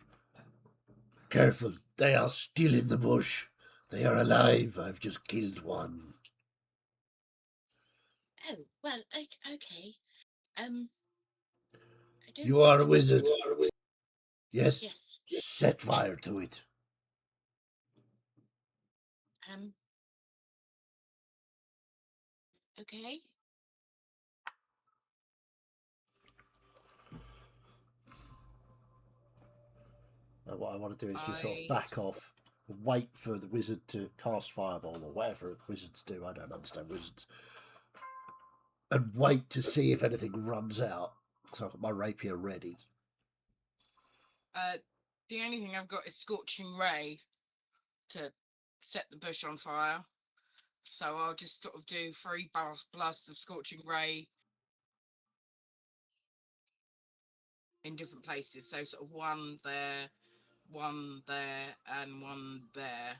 Careful, they are still in the bush. They are alive. I've just killed one. Oh, well, okay. I don't You are a think- wizard. Yes? Yes. Set fire to it. Okay. What I want to do is just sort of I- back off, wait for the wizard to cast fireball or whatever wizards do. I don't understand wizards. And wait to see if anything runs out. So I've got my rapier ready. The only thing I've got is Scorching Ray to set the bush on fire. So I'll just sort of do 3 blasts of Scorching Ray in different places. So sort of 1 there, 1 there, and 1 there.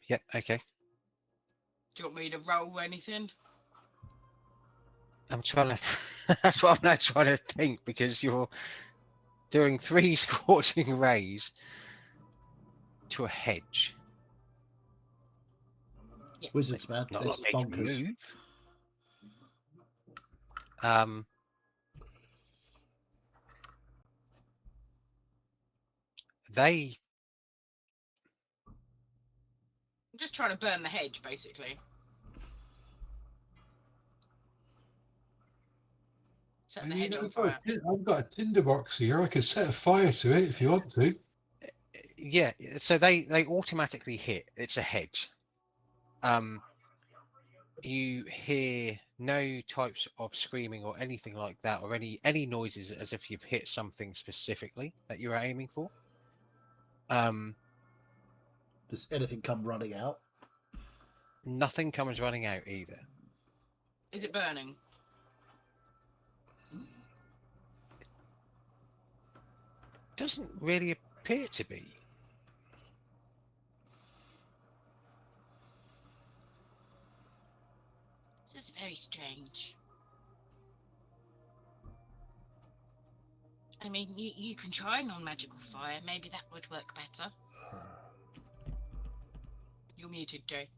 Yep, okay. Do you want me to roll anything? I'm trying to. That's what I'm now trying to think, because you're doing 3 scorching rays to a hedge. Yeah. Wizards, man. Not They're like they can bonkers. move. They. I'm just trying to burn the hedge, basically. Set I the mean, hedge on I've got, fire. I've got a tinderbox here. I could set a fire to it if you want to. Yeah, so they automatically hit. It's a hedge. You hear no types of screaming or anything like that, or any noises as if you've hit something specifically that you're aiming for. Does anything come running out? Nothing comes running out either. Is it burning? Doesn't really appear to be. This is very strange. I mean, you can try non-magical fire. Maybe that would work better. You're muted, Jay.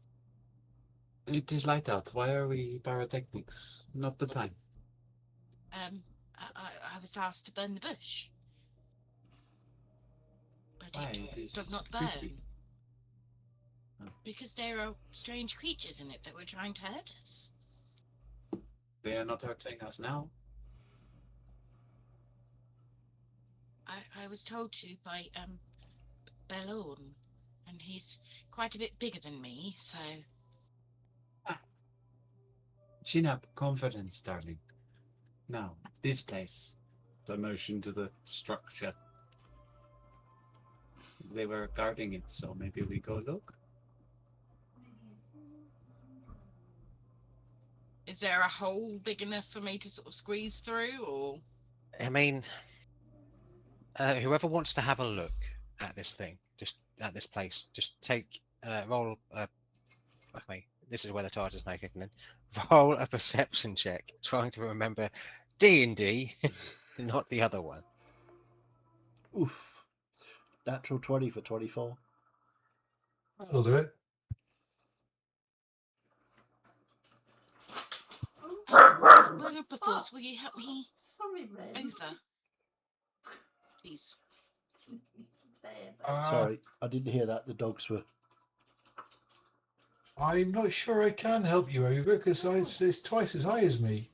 It is light out. Why are we pyrotechnics? Not the time. I was asked to burn the bush. But Why? it It is does not creepy. burn. Because there are strange creatures in it that were trying to hurt us. They are not hurting us now. I was told to by Bellorn, and he's quite a bit bigger than me, so Chin up, confidence, darling. Now, this place. The motion to the structure. They were guarding it, so maybe we go look. is there a hole big enough for me to sort of squeeze through, or? I mean, whoever wants to have a look at this thing, just at this place, just take roll. Okay, this is where the TARDIS is now kicking in. Roll a perception check, trying to remember D&D, not the other one. Oof. Natural 20 for 24. That'll do it. Wilberforce, will you help me Sorry, Ray. over? Please. Sorry, I didn't hear that. The dogs were. I'm not sure I can help you over because it's twice as high as me.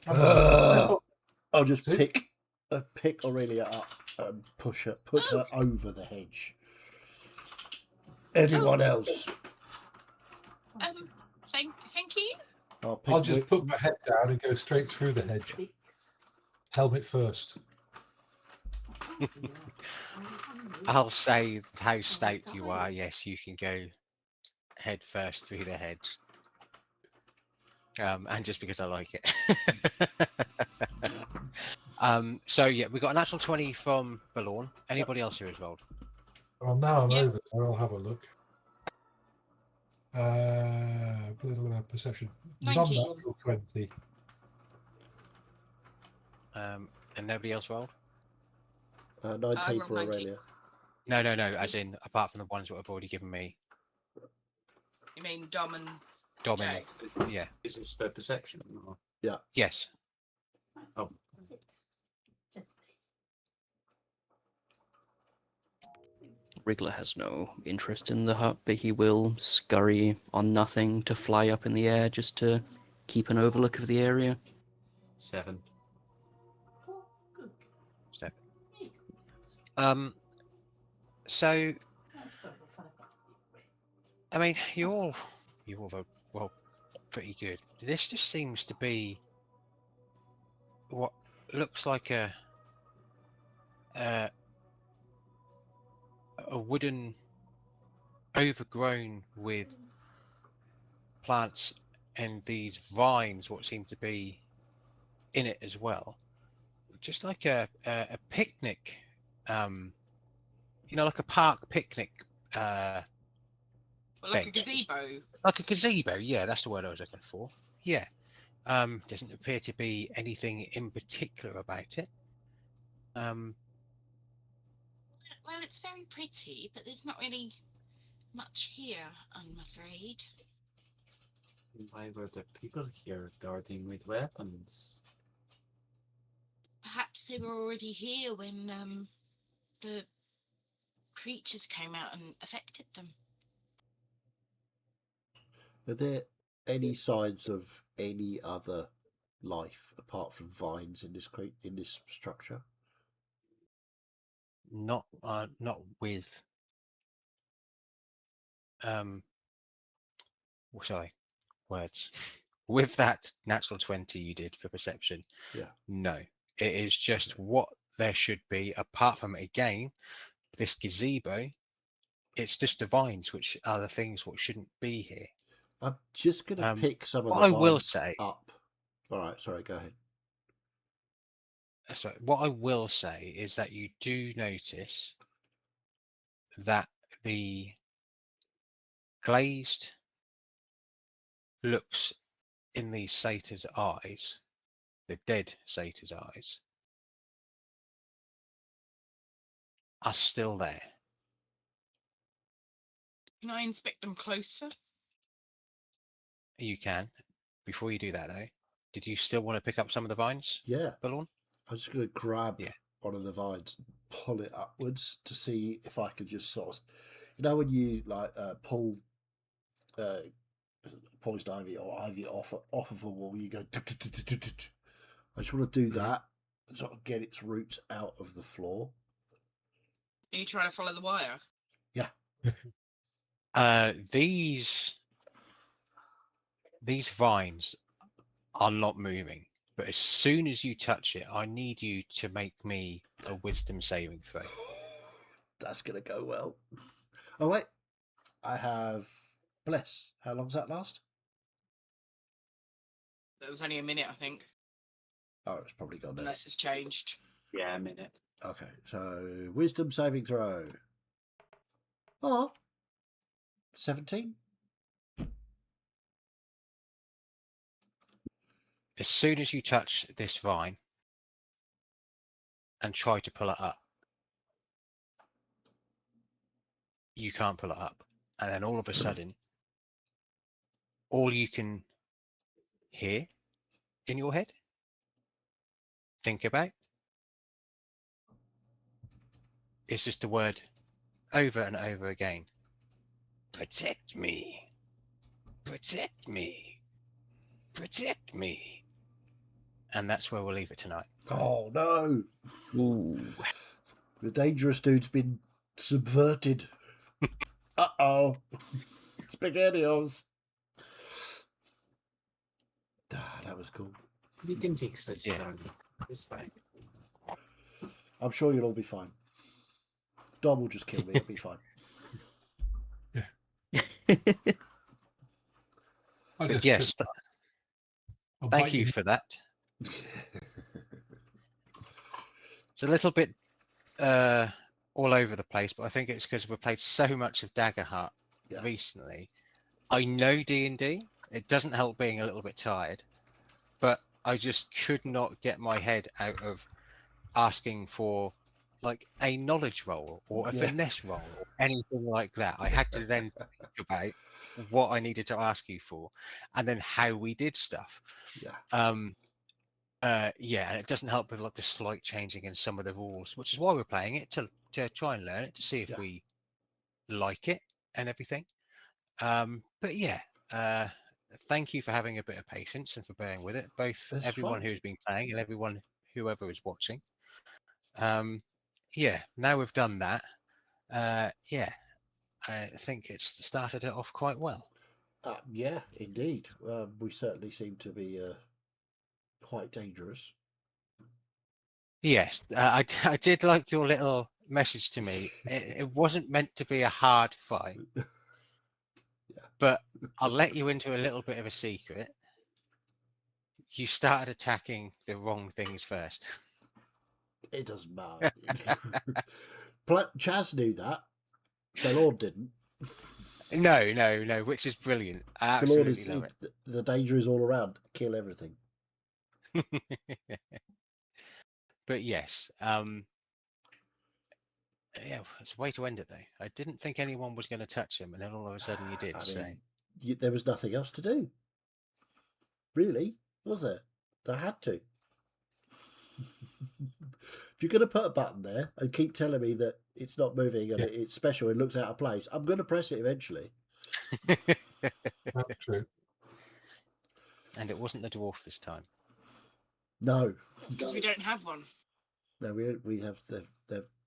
I'll just See? pick Aurelia up and push her, put her over the hedge. Anyone else? Thank you. I'll pick I'll just put my head down and go straight through the hedge. Helmet first. I'll say how stout you are. Yes, you can go head first through the hedge. And just because I like it. So yeah, we got a natural 20 from Balorn. Anybody else here has rolled? Well, now I'm Yep. over there. I'll have a look. Perception. 19. Non-natural 20. And nobody else rolled? 19 rolled for 19. Aurelia. No, as in apart from the ones that have already given me. You mean Dom and Dom Jay? and yeah. Is this for perception? Or... Yes. Oh, Wriggler has no interest in the hut, but he will scurry on nothing to fly up in the air just to keep an overlook of the area. 7. So I mean, you're all well pretty good. This just seems to be what looks like a wooden overgrown with plants and these vines, what seem to be in it as well, just like a picnic, like a park picnic, Well, like a bench. gazebo. Like a gazebo. Yeah, that's the word I was looking for. Yeah. Doesn't appear to be anything in particular about it. Well, it's very pretty, but there's not really much here, I'm afraid. Why were the people here guarding with weapons? Perhaps they were already here when the creatures came out and affected them. Are there any signs of any other life apart from vines in this structure? Not with sorry, words. With that natural 20 you did for perception. Yeah. No. It is just what there should be, apart from again, this gazebo, it's just the vines which are the things what shouldn't be here. I'm just going to pick some of what the I vines will say- up. All right, sorry, go ahead. So what I will say is that you do notice that the glazed looks in these satyrs' eyes, the dead satyrs' eyes, are still there. Can I inspect them closer? You can. Before you do that, though, did you still want to pick up some of the vines, Yeah, Balorn? I'm just going to grab Yeah. one of the vines and pull it upwards to see if I can just sort of, when you like pull poison ivy or ivy off of a wall, you go. I just want to do that and sort of get its roots out of the floor. Are you trying to follow the wire? Yeah. These vines are not moving, but as soon as you touch it, I need you to make me a wisdom saving throw. That's going to go well. Oh, wait. I have bless. How long does that last? That was only a minute, I think. Oh, it's probably gone then. Unless it's changed. Yeah, a minute. Okay, so wisdom saving throw. Oh, 17. As soon as you touch this vine and try to pull it up, you can't pull it up. And then all of a sudden, all you can hear in your head, think about, is just the word over and over again. Protect me. Protect me. Protect me. And that's where we'll leave it tonight. Oh, no. Ooh. The dangerous dude's been subverted. Uh-oh. SpaghettiOs. Ah, that was cool. We can fix this, Yeah. Tony. It's fine. I'm sure you'll all be fine. Dom will just kill me. It'll be fine. I But just yes, I'll thank bite you for that. It's a little bit all over the place, but I think it's because we've played so much of Daggerheart Yeah. recently. I know D&D. It doesn't help being a little bit tired, but I just could not get my head out of asking for like a knowledge roll or a Yeah. finesse roll or anything like that. I had to then think about what I needed to ask you for, and then how we did stuff. Yeah. Yeah, and it doesn't help with like the slight changing in some of the rules, which is why we're playing it to try and learn it to see if Yeah. we like it and everything. But yeah, thank you for having a bit of patience and for bearing with it, both That's everyone fine. who's been playing and everyone whoever is watching. Yeah, now we've done that. Yeah, I think it's started it off quite well. Yeah, indeed. We certainly seem to be quite dangerous. Yes, I did like your little message to me. It wasn't meant to be a hard fight, but I'll let you into a little bit of a secret. You started attacking the wrong things first. It doesn't matter. Chaz knew that. Belord didn't. No, which is brilliant. I Belord absolutely love it. the danger is all around. Kill everything. But yes, yeah, it's a way to end it though. I didn't think anyone was going to touch him, and then all of a sudden you did. I So mean, there was nothing else to do. Really, was there? They had to. If you're going to put a button there and keep telling me that it's not moving and it's special and looks out of place, I'm going to press it eventually. That's true. And it wasn't the dwarf this time. No, Because we don't have one. no, we have the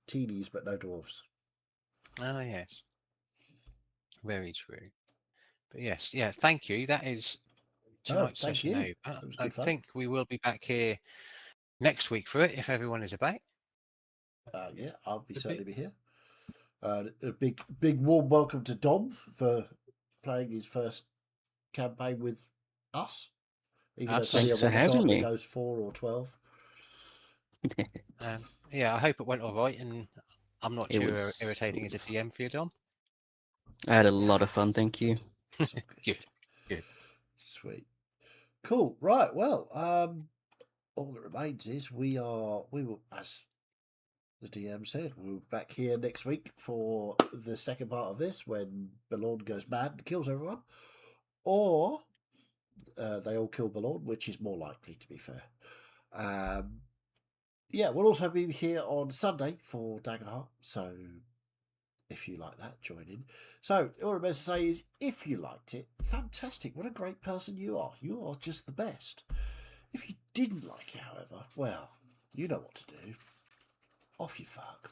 teenies but no dwarfs. Oh yes, very true. But yes, yeah, thank you. That is tonight's thank session you. over. It was I good fun. think we will be back here next week for it if everyone is about. Yeah, I'll Could certainly be here. A big warm welcome to Dom for playing his first campaign with us. Even though it's only a Thanks for one shot having that me. goes 4 or 12. Yeah, I hope it went all right, and I'm not It too was irritating as a TM for you, Dom. I had a lot of fun, thank you. It's all good. Good. Sweet. Cool. Right. Well, all that remains is we will, as the DM said, we'll be back here next week for the second part of this when Belord goes mad and kills everyone. Or they all kill Belord, which is more likely, to be fair. Yeah, we'll also be here on Sunday for Daggerheart, so if you like that, join in. So all I'm going to say is, if you liked it, fantastic. What a great person you are. You are just the best. If you didn't like it, however, well, you know what to do. Off you fuck.